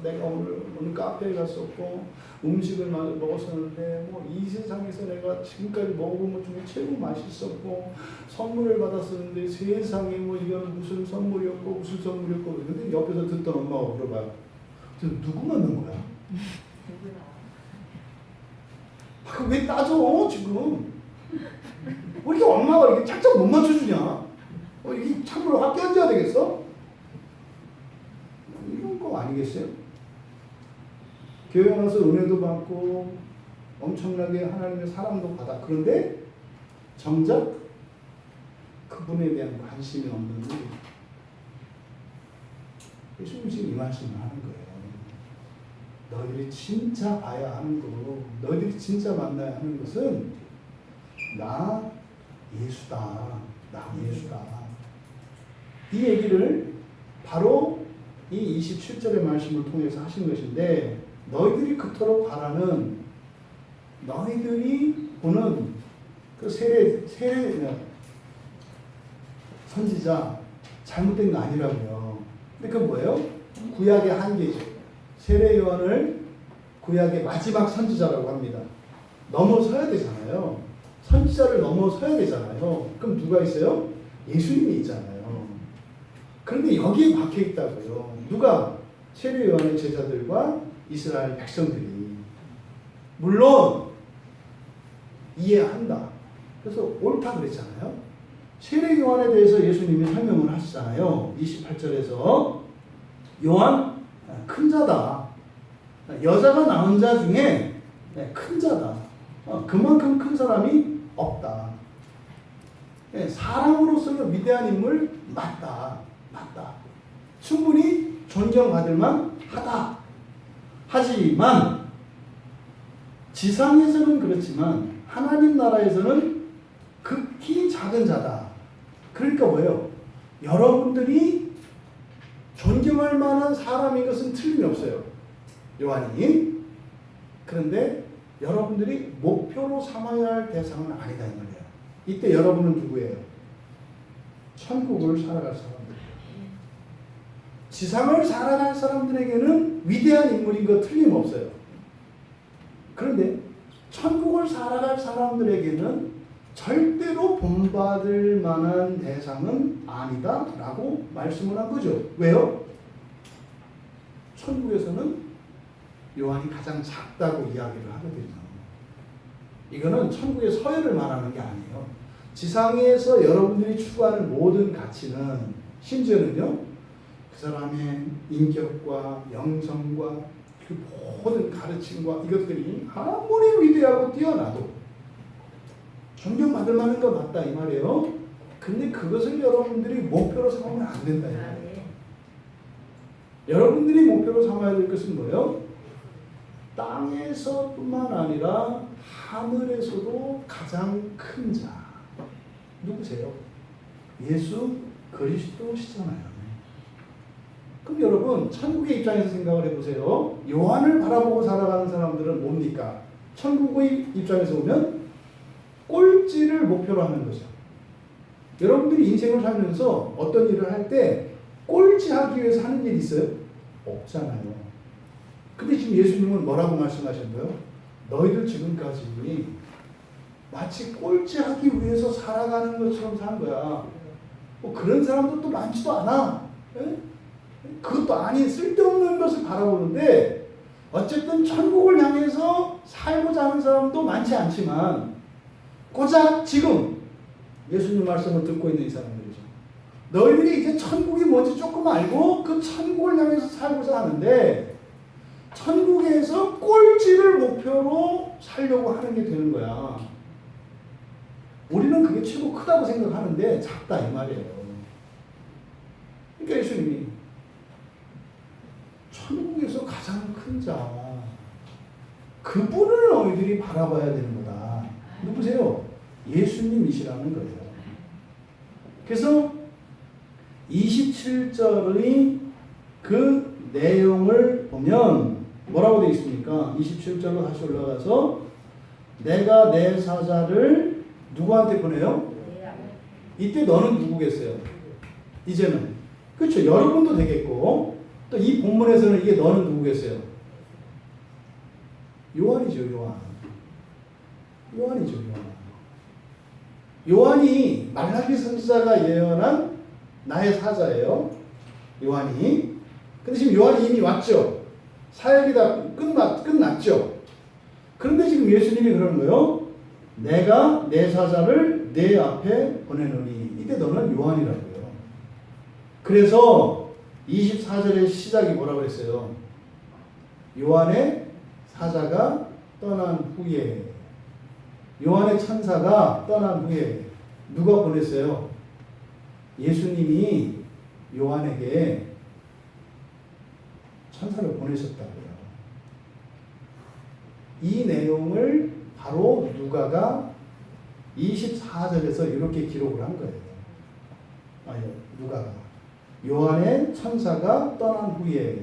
내가 오늘 카페에 갔었고 음식을 먹었었는데 뭐 이 세상에서 내가 지금까지 먹어본 것 중에 최고 맛있었고 선물을 받았었는데 세상에 뭐 이거는 무슨 선물이었고 무슨 선물이었고. 근데 옆에서 듣던 엄마가 물어봐요. 누구 만난 거야? 왜 따져 지금? 왜 이렇게 엄마가 이렇게 착착 못 맞춰주냐? 이게 참으로 학교 앉아야 되겠어? 이런 거 아니겠어요? 교회 와서 은혜도 받고 엄청나게 하나님의 사랑도 받아. 그런데 정작 그분에 대한 관심이 없는 우리. 예수님 지금 이 말씀을 하는 거예요. 너희들이 진짜 봐야 하는 거, 너희들이 진짜 만나야 하는 것은 나 예수다. 나 예수다. 이 얘기를 바로 이 27절의 말씀을 통해서 하신 것인데, 너희들이 그토록 바라는, 너희들이 보는 그 세례 선지자 잘못된 거 아니라고요. 근데 그건 뭐예요? 구약의 한계죠. 세례 요한을 구약의 마지막 선지자라고 합니다. 넘어서야 되잖아요. 선지자를 넘어서야 되잖아요. 그럼 누가 있어요? 예수님이 있잖아요. 그런데 여기에 박혀 있다고요. 누가? 세례 요한의 제자들과 이스라엘 백성들이. 물론 이해한다. 그래서 옳다 그랬잖아요. 세례 요한에 대해서 예수님이 설명을 하시잖아요. 28절에서 요한 큰 자다. 여자가 낳은 자 중에 큰 자다. 그만큼 큰 사람이 없다. 사람으로서는 위대한 인물 맞다. 충분히 존경받을 만하다. 하지만 지상에서는 그렇지만 하나님 나라에서는 극히 작은 자다. 그러니까 뭐예요? 여러분들이 존경할 만한 사람인 것은 틀림이 없어요. 요한이. 그런데 여러분들이 목표로 삼아야 할 대상은 아니다 이 말이에요. 이때 여러분은 누구예요? 천국을 살아갈 사람들이에요. 지상을 살아갈 사람들에게는 위대한 인물인 거 틀림없어요. 그런데 천국을 살아갈 사람들에게는 절대로 본받을 만한 대상은 아니다 라고 말씀을 한 거죠. 왜요? 천국에서는 요한이 가장 작다고 이야기를 하거든요. 이거는 천국의 서열을 말하는 게 아니에요. 지상에서 여러분들이 추구하는 모든 가치는 심지어는요, 그 사람의 인격과 영성과 그 모든 가르침과 이것들이 아무리 위대하고 뛰어나도 존경받을 만한 거 맞다 이 말이에요. 근데 그것을 여러분들이 목표로 삼으면 안 된다 이 말이에요. 여러분들이 목표로 삼아야 될 것은 뭐예요? 땅에서뿐만 아니라 하늘에서도 가장 큰 자. 누구세요? 예수 그리스도시잖아요. 그럼 여러분 천국의 입장에서 생각을 해보세요. 요한을 바라보고 살아가는 사람들은 뭡니까? 천국의 입장에서 보면 꼴찌를 목표로 하는 거죠. 여러분들이 인생을 살면서 어떤 일을 할 때 꼴찌하기 위해서 하는 일이 있어요? 없잖아요. 근데 지금 예수님은 뭐라고 말씀하셨어요? 너희들 지금까지 마치 꼴찌하기 위해서 살아가는 것처럼 산 거야. 뭐 그런 사람도 또 많지도 않아. 에? 그것도 아닌 쓸데없는 것을 바라보는데 어쨌든 천국을 향해서 살고자 하는 사람도 많지 않지만 고작 지금 예수님 말씀을 듣고 있는 이 사람들이죠. 너희들이 이제 천국이 뭔지 조금 알고 그 천국을 향해서 살고자 하는데 천국에서 꼴찌를 목표로 살려고 하는 게 되는 거야. 우리는 그게 최고 크다고 생각하는데 작다 이 말이에요. 그러니까 예수님이 천국에서 가장 큰 자, 그분을 너희들이 바라봐야 되는 거다. 누구세요? 예수님이시라는 거예요. 그래서 27절의 그 내용을 보면 뭐라고 되어 있습니까? 27절로 다시 올라가서 내가 내 사자를 누구한테 보내요? 이때 너는 누구겠어요? 이제는 그렇죠. 여러분도 되겠고 또 이 본문에서는 이게 너는 누구겠어요? 요한이죠. 요한이죠. 요한이 말라기 선지자가 예언한 나의 사자예요. 요한이. 근데 지금 요한이 이미 왔죠. 사역이 다 끝났죠. 그런데 지금 예수님이 그러는 거예요. 내가 내 사자를 내 앞에 보내노니. 이때 너는 요한이라고요. 그래서 24절의 시작이 뭐라고 했어요? 요한의 사자가 떠난 후에, 요한의 천사가 떠난 후에 누가 보냈어요? 예수님이 요한에게 천사를 보내셨다고요. 이 내용을 바로 누가가 24절에서 이렇게 기록을 한 거예요. 누가가. 요한의 천사가 떠난 후에.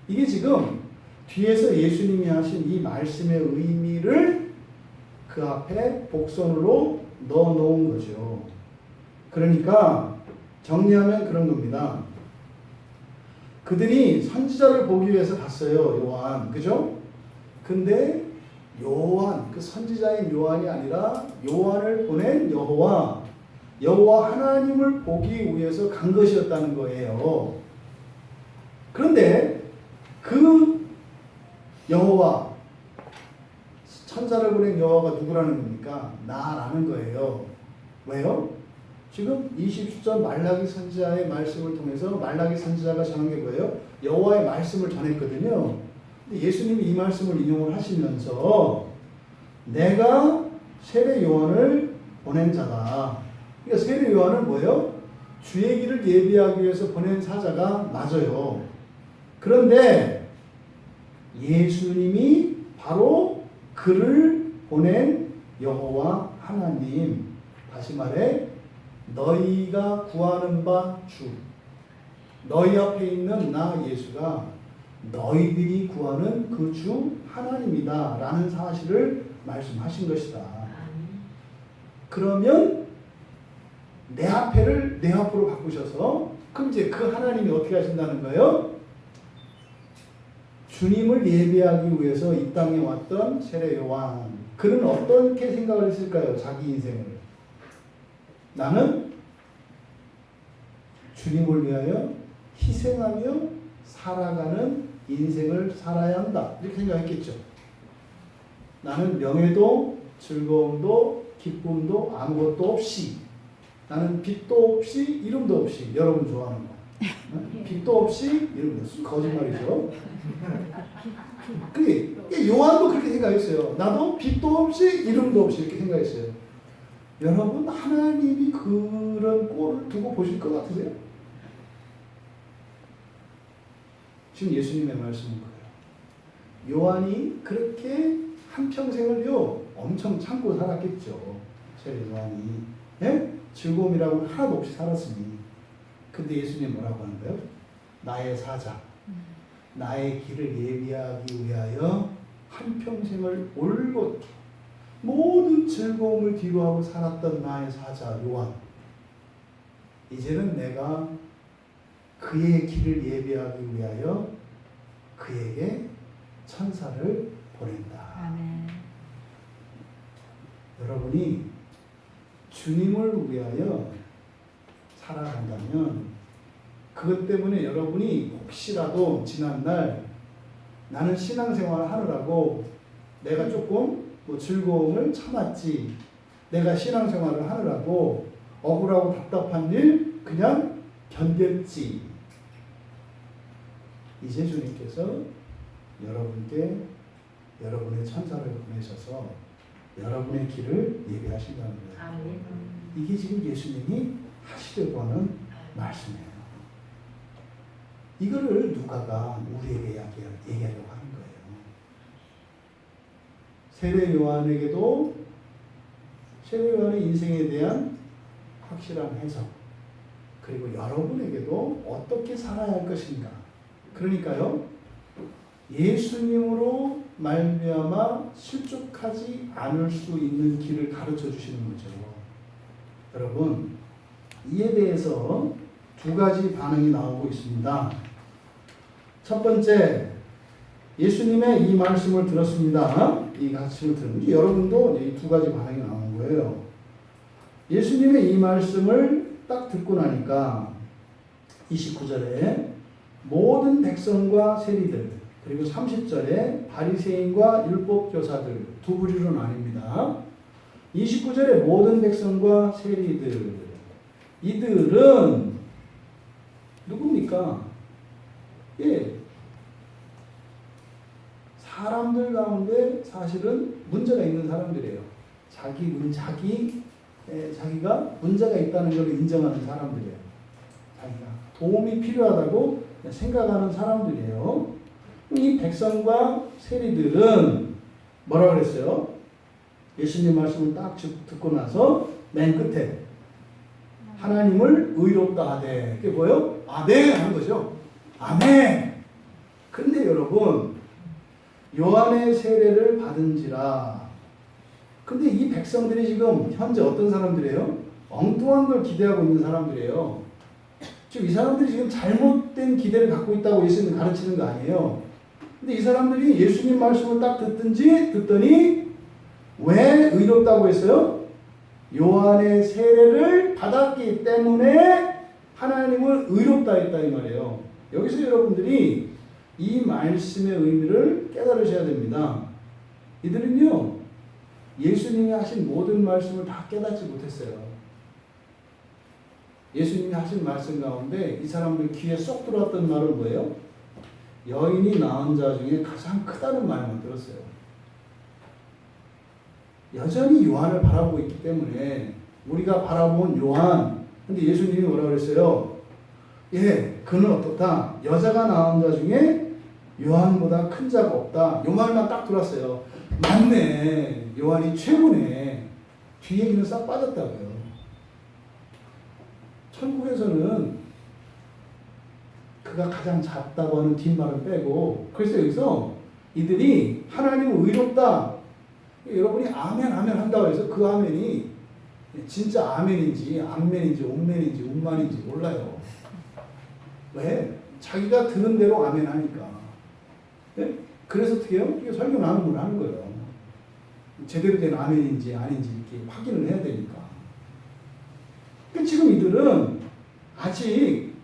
이게 지금 뒤에서 예수님이 하신 이 말씀의 의미를 그 앞에 복선으로 넣어 놓은 거죠. 그러니까 정리하면 그런 겁니다. 그들이 선지자를 보기 위해서 갔어요. 요한. 그죠? 근데 요한, 그 선지자인 요한이 아니라 요한을 보낸 여호와 하나님을 보기 위해서 간 것이었다는 거예요. 그런데 그 여호와, 천사를 보낸 여호와가 누구라는 겁니까? 나라는 거예요. 왜요? 지금 20절 말라기 선지자의 말씀을 통해서 말라기 선지자가 전한 게 뭐예요? 여호와의 말씀을 전했거든요. 근데 예수님이 이 말씀을 인용을 하시면서 내가 세례 요한을 보낸 자다. 그러니까 세례 요한은 뭐예요? 주의 길을 예비하기 위해서 보낸 사자가 맞아요. 그런데 예수님이 바로 그를 보낸 여호와 하나님, 다시 말해 너희가 구하는 바 주, 너희 앞에 있는 나 예수가 너희들이 구하는 그 주 하나님이다 라는 사실을 말씀하신 것이다. 그러면 내 앞에를 내 앞으로 바꾸셔서 그럼 이제 그 하나님이 어떻게 하신다는 거예요? 주님을 예배하기 위해서 이 땅에 왔던 세례 요한. 그는 어떻게 생각을 했을까요? 자기 인생을. 나는 주님을 위하여 희생하며 살아가는 인생을 살아야 한다. 이렇게 생각했겠죠. 나는 명예도 즐거움도 기쁨도 아무것도 없이, 나는 빚도 없이 이름도 없이, 여러분 좋아하는 거. 빚도 없이 이름도 없이. 거짓말이죠. 그게 요한도 그렇게 생각했어요. 나도 빚도 없이 이름도 없이 이렇게 생각했어요. 여러분 하나님이 그런 꼴을 두고 보실 것 같으세요? 지금 예수님의 말씀은 그래요. 요한이 그렇게 한평생을요 엄청 참고 살았겠죠. 세례 요한이. 예? 즐거움이라고는 하나도 없이 살았으니. 근데 예수님 뭐라고 하는 거예요? 나의 사자, 나의 길을 예비하기 위하여 한평생을 올곧게 모든 즐거움을 뒤로하고 살았던 나의 사자 요한, 이제는 내가 그의 길을 예비하기 위하여 그에게 천사를 보낸다. 아멘. 여러분이 주님을 위하여 살아간다면 그것 때문에 여러분이 혹시라도 지난날 나는 신앙생활을 하느라고 내가 조금 뭐 즐거움을 참았지, 내가 신앙생활을 하느라고 억울하고 답답한 일 그냥 견뎠지, 이제 주님께서 여러분께 여러분의 천사를 보내셔서 여러분의 길을 예비하신다는 거예요. 아멘. 이게 지금 예수님이 하시려고 하는 말씀이에요. 이거를 누가가 우리에게 얘기하려고 하는 거예요. 세례 요한에게도 세례 요한의 인생에 대한 확실한 해석, 그리고 여러분에게도 어떻게 살아야 할 것인가. 그러니까요, 예수님으로 말미암아 실족하지 않을 수 있는 길을 가르쳐 주시는 거죠. 여러분, 이에 대해서 두 가지 반응이 나오고 있습니다. 첫 번째, 예수님의 이 말씀을 들었습니다. 이 말씀을 들으면 여러분도 이 두 가지 반응이 나오는 거예요. 예수님의 이 말씀을 딱 듣고 나니까 29절에 모든 백성과 세리들, 그리고 30절에 바리새인과 율법교사들 두 부류로 나뉩니다. 29절에 모든 백성과 세리들, 이들은 누굽니까? 예, 사람들 가운데 사실은 문제가 있는 사람들이에요. 자기가 문제가 있다는 걸 인정하는 사람들이에요. 자기가 도움이 필요하다고 생각하는 사람들이에요. 이 백성과 세리들은 뭐라 그랬어요? 예수님 말씀을 딱 듣고 나서 맨 끝에 하나님을 의롭다 하되, 그게 뭐예요? 아멘 하는 거죠. 아멘. 근데 여러분, 요한의 세례를 받은지라. 근데 이 백성들이 지금 현재 어떤 사람들이에요? 엉뚱한 걸 기대하고 있는 사람들이에요. 지금 이 사람들이 지금 잘못된 기대를 갖고 있다고 예수님이 가르치는 거 아니에요. 근데 이 사람들이 예수님 말씀을 딱 듣더니 왜 의롭다고 했어요? 요한의 세례를 받았기 때문에 하나님을 의롭다 했다 이 말이에요. 여기서 여러분들이 이 말씀의 의미를 깨달으셔야 됩니다. 이들은요, 예수님이 하신 모든 말씀을 다 깨닫지 못했어요. 예수님이 하신 말씀 가운데 이 사람들 귀에 쏙 들어왔던 말은 뭐예요? 여인이 낳은 자 중에 가장 크다는 말만 들었어요. 여전히 요한을 바라보고 있기 때문에 우리가 바라본 요한, 근데 예수님이 뭐라고 그랬어요? 예, 그는 어떻다? 여자가 낳은 자 중에 요한보다 큰 자가 없다. 요 말만 딱 들었어요. 맞네, 요한이 최고네. 뒤 얘기는 싹 빠졌다고요. 천국에서는 그가 가장 작다고 하는 뒷말을 빼고, 그래서 여기서 이들이 하나님은 의롭다, 여러분이 아멘 아멘 한다고 해서 그 아멘이 진짜 아멘인지 암멘인지 옴멘인지 운만인지 몰라요. 왜? 자기가 들은 대로 아멘 하니까. 예? 그래서 어떻게 해요? 이게 설교 나눔을 하는 거예요. 제대로 된 아멘인지 아닌지 이렇게 확인을 해야 되니까. 지금 이들은 아직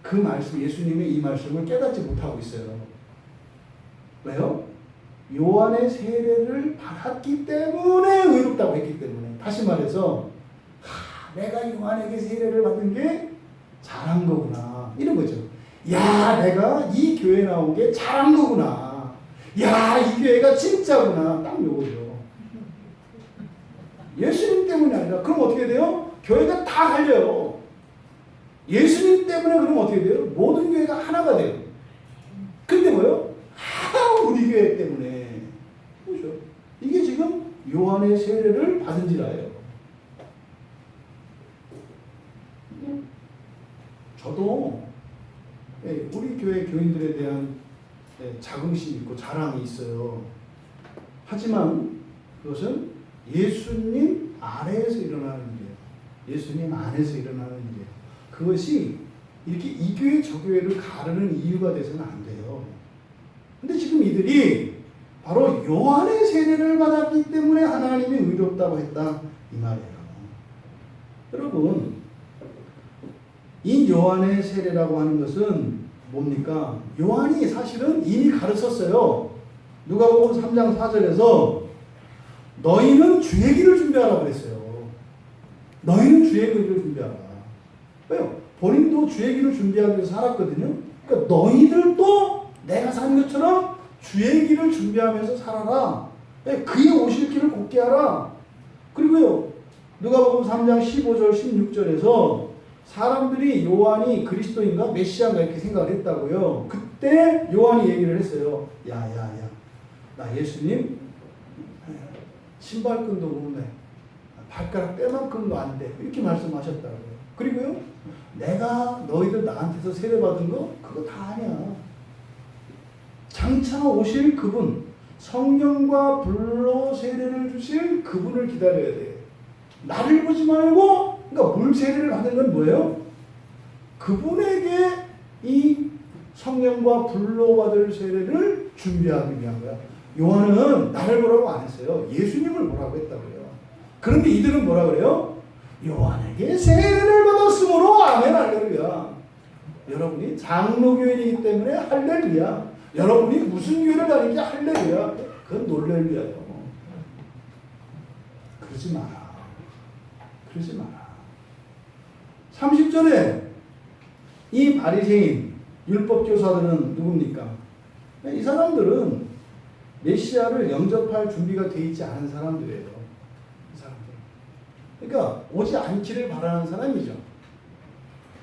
그 말씀, 예수님의 이 말씀을 깨닫지 못하고 있어요. 왜요? 요한의 세례를 받았기 때문에 의롭다고 했기 때문에. 다시 말해서 내가 요한에게 세례를 받은 게 잘한 거구나 이런 거죠. 야, 내가 이 교회 나온 게 잘한 거구나. 야, 이 교회가 진짜구나. 딱 요거죠. 예수님 때문이 아니라 그럼 어떻게 돼요? 교회가 다 갈려요. 예수님 때문에 그러면 어떻게 돼요? 모든 교회가 하나가 돼요. 근데 뭐요? 우리 교회 때문에. 그렇죠? 이게 지금 요한의 세례를 받은지라예요. 저도 우리 교회 교인들에 대한 자긍심이 있고 자랑이 있어요. 하지만 그것은 예수님 아래에서 일어나는 일이에요. 예수님 안에서 일어나는 일이에요. 그것이 이렇게 이 교회 저 교회를 가르는 이유가 돼서는 안 돼요. 근데 지금 이들이 바로 요한의 세례를 받았기 때문에 하나님이 의롭다고 했다 이 말이에요. 여러분, 이 요한의 세례라고 하는 것은 뭡니까? 요한이 사실은 이미 가르쳤어요. 누가복음 3장 4절에서 너희는 주의 길을 준비하라고 그랬어요. 너희는 주의 길을 준비하라. 왜요? 본인도 주의 길을 준비하기 위해서 살았거든요. 그러니까 너희들도 내가 산 것처럼 주의 길을 준비하면서 살아라. 그의 오실 길을 곧게 하라. 그리고요, 누가복음 3장 15절 16절에서 사람들이 요한이 그리스도인가 메시아인가 이렇게 생각을 했다고요. 그때 요한이 얘기를 했어요. 야, 나 예수님 신발끈도 못 매, 발가락 뼈만큼도 안 돼. 이렇게 말씀하셨다고요. 그리고요, 내가 너희들 나한테서 세례받은 거 그거 다 아니야. 장차 오실 그분, 성령과 불로 세례를 주실 그분을 기다려야 돼. 나를 보지 말고, 그러니까 물 세례를 받는 건 뭐예요? 그분에게 이 성령과 불로 받을 세례를 준비하기 위한 거야. 요한은 나를 보라고 안 했어요. 예수님을 보라고 했다고요. 그런데 이들은 뭐라 그래요? 요한에게 세례를 받았으므로 아멘 할렐루야. 여러분이 장로교인이기 때문에 할렐루야. 여러분이 무슨 교회를 다니는지 할렐루야. 그건 놀렐루야요. 그러지 마라. 그러지 마라. 30절에 이 바리새인 율법교사들은 누굽니까? 이 사람들은 메시아를 영접할 준비가 돼 있지 않은 사람들이에요. 이 사람들. 그러니까 오지 않기를 바라는 사람이죠.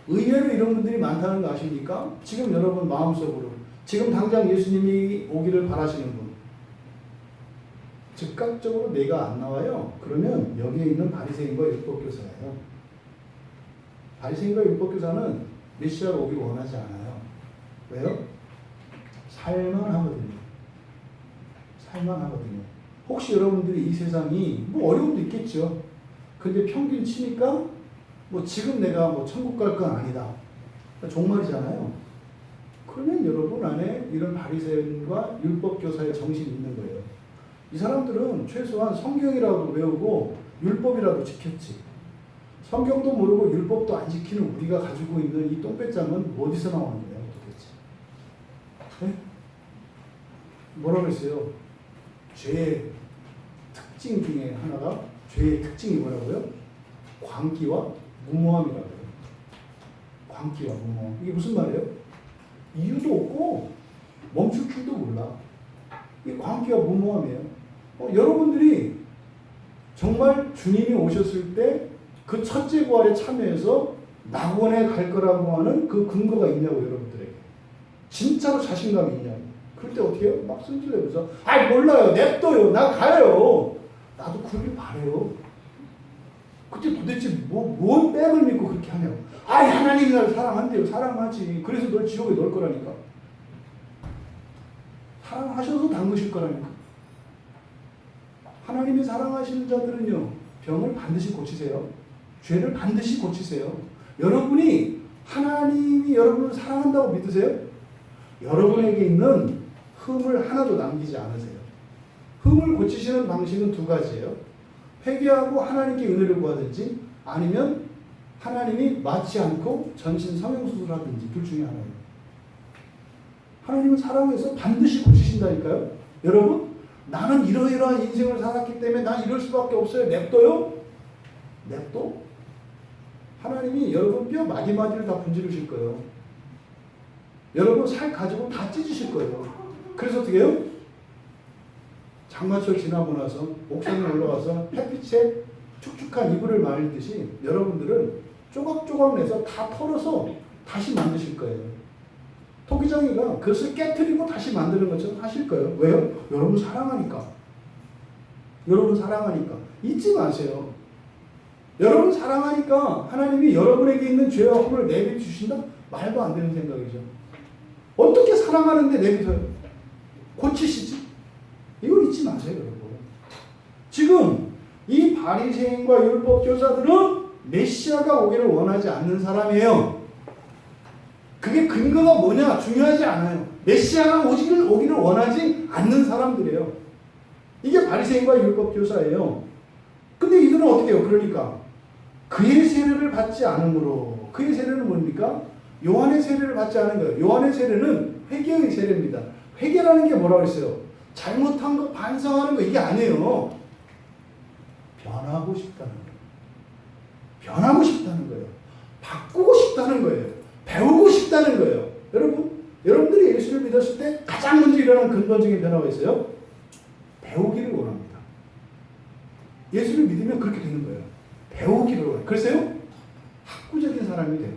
의외로 이런 분들이 많다는 거 아십니까? 지금 여러분 마음속으로 지금 당장 예수님이 오기를 바라시는 분, 즉각적으로 내가 안 나와요. 그러면 여기에 있는 바리새인과 율법교사예요. 바리새인과 율법교사는 메시아가 오기를 원하지 않아요. 왜요? 살만하거든요. 살만하거든요. 혹시 여러분들이 이 세상이 뭐 어려움도 있겠죠. 근데 평균 치니까 뭐 지금 내가 뭐 천국 갈 건 아니다. 종말이잖아요. 그러면 여러분 안에 이런 바리새인과 율법교사의 정신이 있는 거예요. 이 사람들은 최소한 성경이라도 외우고 율법이라도 지켰지. 성경도 모르고 율법도 안 지키는 우리가 가지고 있는 이 똥배짱은 어디서 나오는 거예요, 도대체? 네? 뭐라고 했어요? 죄의 특징 중에 하나가, 죄의 특징이 뭐라고요? 광기와 무모함이라고요. 광기와 무모함. 이게 무슨 말이에요? 이유도 없고 멈출 줄도 몰라. 이게 광기와 무모함이에요. 여러분들이 정말 주님이 오셨을 때 그 첫째 부활에 참여해서 낙원에 갈 거라고 하는 그 근거가 있냐고, 여러분들에게. 진짜로 자신감이 있냐고. 그럴 때 어떻게 해요? 막 승질내면서 아이 몰라요, 냅둬요, 나 가요. 나도 그러길 바래요. 그때 도대체 뭔 빽을 믿고 그렇게 하냐고. 아이 하나님이 나를 사랑한대요. 사랑하지. 그래서 널 지옥에 넣을 거라니까. 사랑하셔서 담그실 거라니까. 하나님이 사랑하시는 자들은요, 병을 반드시 고치세요. 죄를 반드시 고치세요. 여러분이 하나님이 여러분을 사랑한다고 믿으세요? 여러분에게 있는 흠을 하나도 남기지 않으세요. 흠을 고치시는 방식은 두 가지예요. 회개하고 하나님께 은혜를 구하든지 아니면 하나님이 맞지 않고 전신 성형수술하든지 둘 중에 하나예요. 하나님은 사랑해서 반드시 고치신다니까요. 여러분, 나는 이러이러한 인생을 살았기 때문에 난 이럴 수밖에 없어요. 냅둬요? 냅둬? 하나님이 여러분 뼈 마디마디를 다 분지르실 거예요. 여러분 살 가지고 다 찢으실 거예요. 그래서 어떻게 해요? 장마철 지나고 나서 옥상에 올라가서 햇빛에 축축한 이불을 말리듯이 여러분들은 조각조각 내서 다 털어서 다시 만드실 거예요. 토기장이가 그것을 깨트리고 다시 만드는 것처럼 하실 거예요. 왜요? 여러분 사랑하니까. 여러분 사랑하니까. 잊지 마세요. 여러분 사랑하니까 하나님이 여러분에게 있는 죄와 흠을 내비 주신다? 말도 안 되는 생각이죠. 어떻게 사랑하는데 내비둬요? 고치시지? 이걸 잊지 마세요, 여러분. 지금 이 바리새인과 율법 교사들은 메시아가 오기를 원하지 않는 사람이에요. 그게 근거가 뭐냐 중요하지 않아요. 메시아가 오기를 원하지 않는 사람들이에요. 이게 바리새인과 율법 교사예요. 근데 이들은 어떻게 해요? 그러니까 그의 세례를 받지 않으므로, 그의 세례는 뭡니까? 요한의 세례를 받지 않은 거예요. 요한의 세례는 회개의 세례입니다. 회개라는 게 뭐라고 했어요? 잘못한 거 반성하는 거, 이게 아니에요. 변하고 싶다는 거예요. 변하고 싶다는 거예요. 바꾸고 싶다는 거예요. 배우고 싶다는 거예요. 여러분들이 예수를 믿었을 때 가장 먼저 일어나는 근본적인 변화가 있어요. 배우기를 원합니다. 예수를 믿으면 그렇게 되는 거예요. 배우기를 원해요. 그래서요, 학구적인 사람이 돼요.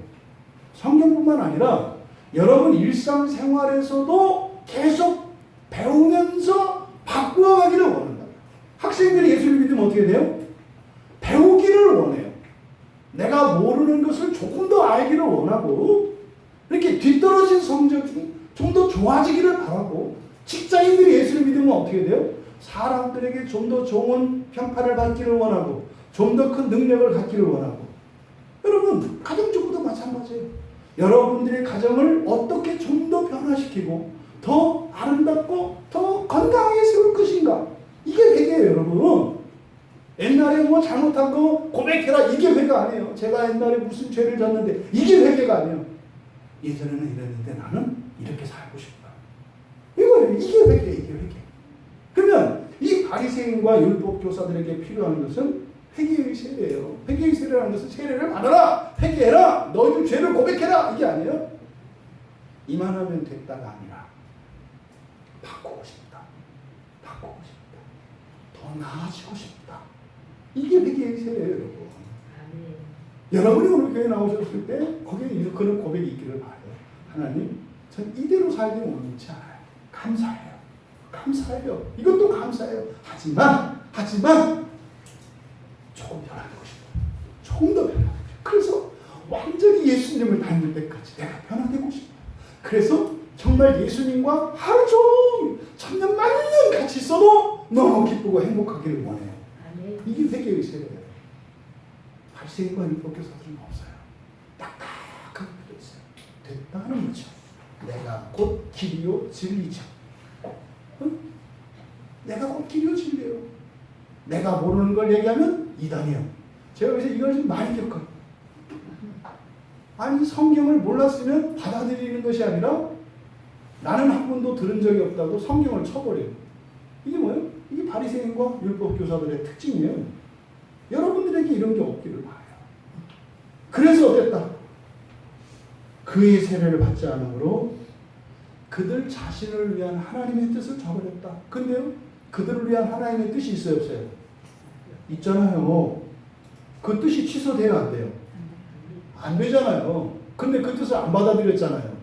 성경뿐만 아니라 여러분 일상생활에서도 계속 배우면서 바꾸어가기를 원한다. 학생들이 예수를 믿으면 어떻게 돼요? 배우기를 원해요. 내가 모르는 것을 조금 더 알기를 원하고, 이렇게 뒤떨어진 성적이 좀 더 좋아지기를 바라고, 직장인들이 예수를 믿으면 어떻게 돼요? 사람들에게 좀 더 좋은 평가를 받기를 원하고, 좀 더 큰 능력을 갖기를 원하고. 여러분, 가정적으로도 마찬가지예요. 여러분들의 가정을 어떻게 좀 더 변화시키고 더 아름답고 더 건강하게 세울 것인가, 이게 회개예요. 여러분, 옛날에 뭐 잘못한 거 고백해라, 이게 회개가 아니에요. 제가 옛날에 무슨 죄를 졌는데, 이게 회개가 아니에요. 예전에는 이랬는데 나는 이렇게 살고 싶다, 이거예요. 이게 회개예요. 이게 회개. 그러면 이 바리새인과 율법 교사들에게 필요한 것은 회개의 세례예요. 회개의 세례라는 것은 세례를 받아라, 회개해라, 너희들 죄를 고백해라, 이게 아니에요. 이만하면 됐다가 아니라 바꾸고 싶다, 바꾸고 싶다, 더 나아지고 싶다, 이게 회개의 세례예요. 여러분. 여러분이 오늘 교회 나오셨을 때 거기에 그런 고백이 있기를 바라요. 하나님, 전 이대로 살기는 원치 않아요. 감사해요. 감사해요. 이것도 감사해요. 하지만 조금 변화되고 싶어요. 조금 더 변화되고 싶어요. 그래서 완전히 예수님을 닮을 때까지 내가 변화되고 싶어요. 그래서 정말 예수님과 하루 종일 천년만년 같이 있어도 너무 기쁘고 행복하기를 원해요. 이게 회개의 세례예요. 바리새인과 율법교사들은 없어요. 딱딱하게 붙어 있어요. 됐다는 거죠. 내가 곧 길이요 진리죠. 응? 내가 곧 길이요 진리예요. 내가 모르는 걸 얘기하면 이단이에요. 제가 그래서 이걸 좀 많이 겪어요. 아니, 성경을 몰랐으면 받아들이는 것이 아니라 나는 한 번도 들은 적이 없다고 성경을 쳐버려요. 이게 뭐예요? 이게 바리새인과 율법 교사들의 특징이에요. 여러분들에게 이런 게 없기를 바라요. 그래서 어땠다? 그의 세례를 받지 않으므로 그들 자신을 위한 하나님의 뜻을 저버렸다. 근데요, 그들을 위한 하나님의 뜻이 있어요, 없어요? 있잖아요. 그 뜻이 취소돼야 안 돼요? 안 되잖아요. 근데 그 뜻을 안 받아들였잖아요.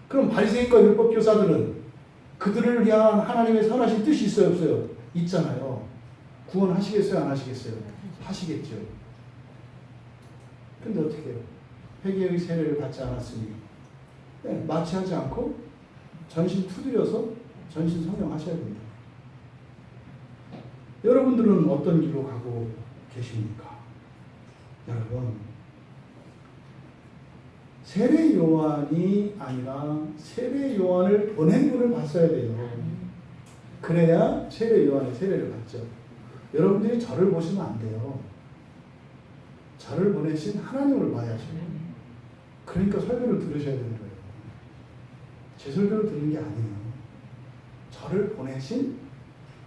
그럼 바리새인과 율법 교사들은 그들을 위한 하나님의 선하신 뜻이 있어요, 없어요? 있잖아요. 구원하시겠어요, 안 하시겠어요? 하시겠죠. 근데 어떻게 해요? 회개의 세례를 받지 않았으니 마취하지 않고 전신 투드려서 전신 성령하셔야 됩니다. 여러분들은 어떤 길로 가고 계십니까? 여러분, 세례 요한이 아니라 세례 요한을 보낸 분을 봤어야 돼요. 그래야 세례 요한의 세례를 받죠. 여러분들이 저를 보시면 안 돼요. 저를 보내신 하나님을 봐야죠. 그러니까 설교를 들으셔야 되는 거예요. 제 설교를 듣는 게 아니에요. 저를 보내신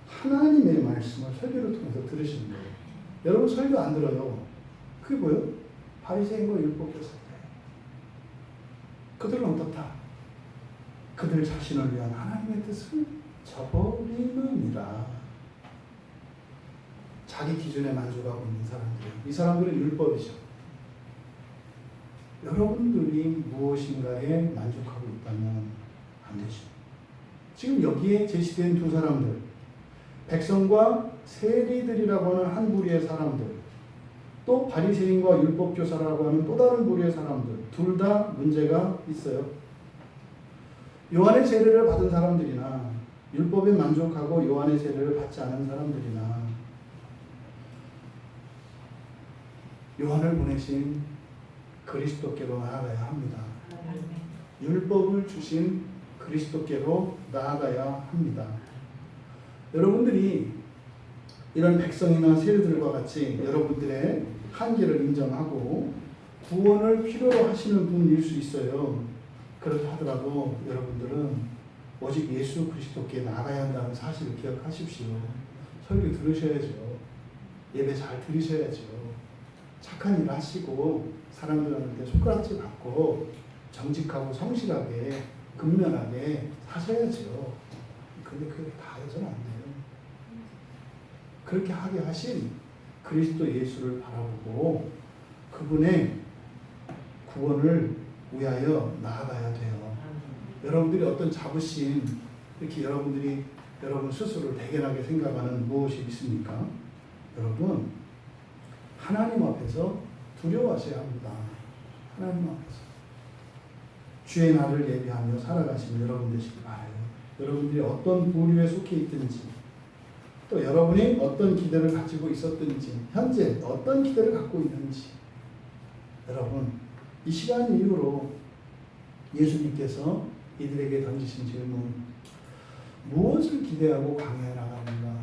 하나님의 말씀을 설교를 통해서 들으시는 거예요. 여러분 설교 안 들어요. 그게 뭐예요? 바리새인과 율법교사들. 그들은 어떻다? 그들 자신을 위한 하나님의 뜻을 저버리느니라. 자기 기준에 만족하고 있는 사람들. 이 사람들은 율법이죠. 여러분들이 무엇인가에 만족하고 있다면 안 되죠. 지금 여기에 제시된 두 사람들, 백성과 세리들이라고 하는 한 부류의 사람들, 또 바리새인과 율법교사라고 하는 또 다른 부류의 사람들, 둘 다 문제가 있어요. 요한의 세례를 받은 사람들이나 율법에 만족하고 요한의 세례를 받지 않은 사람들이나 요한을 보내신 그리스도께로 나아가야 합니다. 율법을 주신 그리스도께로 나아가야 합니다. 여러분들이 이런 백성이나 세리들과 같이 여러분들의 한계를 인정하고 구원을 필요로 하시는 분일 수 있어요. 그렇다 하더라도 여러분들은 오직 예수 그리스도께 나아가야 한다는 사실을 기억하십시오. 설교 들으셔야죠. 예배 잘 들으셔야죠. 착한 일 하시고 사람들한테 손가락질 받고 정직하고 성실하게 근면하게 사셔야죠. 근데 그게 다 해서는 안 돼요. 그렇게 하게 하신 그리스도 예수를 바라보고 그분의 구원을 위하여 나아가야 돼요. 여러분들이 어떤 자부심, 이렇게 여러분들이 여러분 스스로를 대견하게 생각하는 무엇이 있습니까? 여러분, 하나님 앞에서 두려워하셔야 합니다. 하나님 앞에서. 주의 날을 예비하며 살아가시는 여러분 되시기 바라요. 여러분들이 어떤 부류에 속해 있든지, 또 여러분이 어떤 기대를 가지고 있었든지, 현재 어떤 기대를 갖고 있는지, 여러분, 이 시간 이후로 예수님께서 이들에게 던지신 질문, 무엇을 기대하고 강해에 나가는가?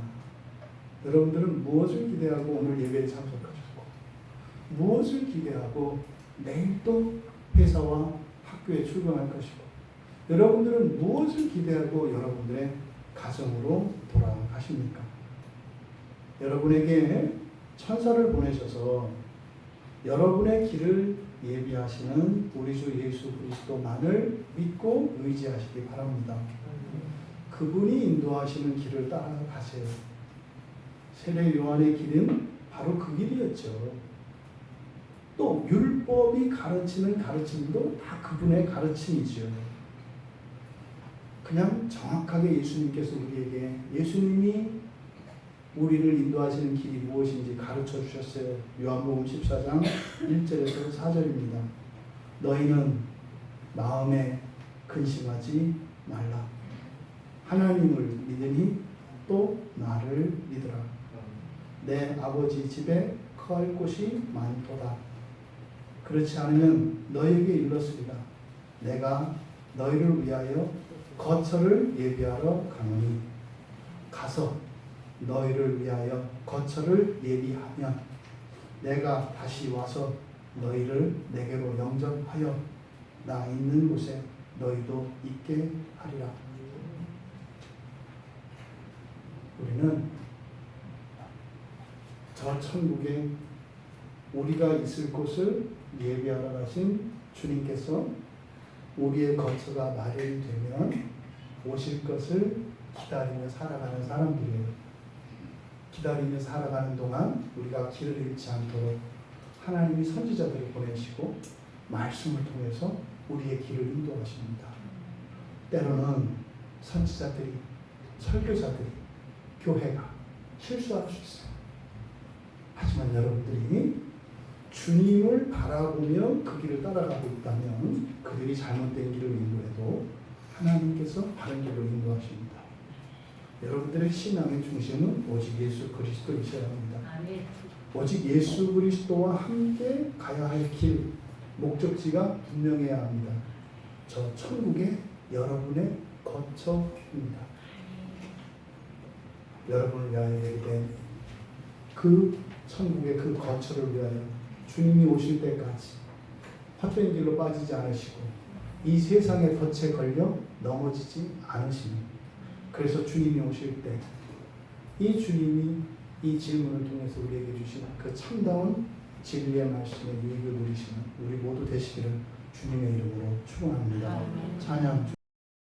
여러분들은 무엇을 기대하고 오늘 예배에 참석하셨고, 무엇을 기대하고 내일 또 회사와 학교에 출근할 것이고, 여러분들은 무엇을 기대하고 여러분들의 가정으로 돌아가십니까? 여러분에게 천사를 보내셔서 여러분의 길을 예비하시는 우리 주 예수 그리스도만을 믿고 의지하시기 바랍니다. 그분이 인도하시는 길을 따라가세요. 세례 요한의 길은 바로 그 길이었죠. 또 율법이 가르치는 가르침도 다 그분의 가르침이죠. 그냥 정확하게 예수님께서 우리에게 예수님이 우리를 인도하시는 길이 무엇인지 가르쳐 주셨어요. 요한복음 14장 1절에서 4절입니다. 너희는 마음에 근심하지 말라. 하나님을 믿으니 또 나를 믿으라. 내 아버지 집에 거할 곳이 많도다. 그렇지 않으면 너희에게 일렀으리라. 내가 너희를 위하여 거처를 예비하러 가노니 가서 너희를 위하여 거처를 예비하면 내가 다시 와서 너희를 내게로 영접하여 나 있는 곳에 너희도 있게 하리라. 우리는 저 천국에 우리가 있을 곳을 예비하러 가신 주님께서 우리의 거처가 마련이 되면 오실 것을 기다리며 살아가는 사람들이에요. 기다리며 살아가는 동안 우리가 길을 잃지 않도록 하나님이 선지자들을 보내시고 말씀을 통해서 우리의 길을 인도하십니다. 때로는 선지자들이, 설교자들이, 교회가 실수할 수 있어요. 하지만 여러분들이 주님을 바라보며 그 길을 따라가고 있다면 그들이 잘못된 길을 인도해도 하나님께서 바른 길로 인도하십니다. 여러분들의 신앙의 중심은 오직 예수 그리스도이셔야 합니다. 오직 예수 그리스도와 함께 가야 할 길, 목적지가 분명해야 합니다. 저 천국의 여러분의 거처입니다. 여러분을 위하여 예비된 그 천국의 그 거처를 위하여 주님이 오실 때까지 헛된 길로 빠지지 않으시고 이 세상의 덫에 걸려 넘어지지 않으시는, 그래서 주님이 오실 때 이 주님이 이 질문을 통해서 우리에게 주신 그 참다운 진리의 말씀의 유익을 누리시는 우리 모두 되시기를 주님의 이름으로 축원합니다. 찬양.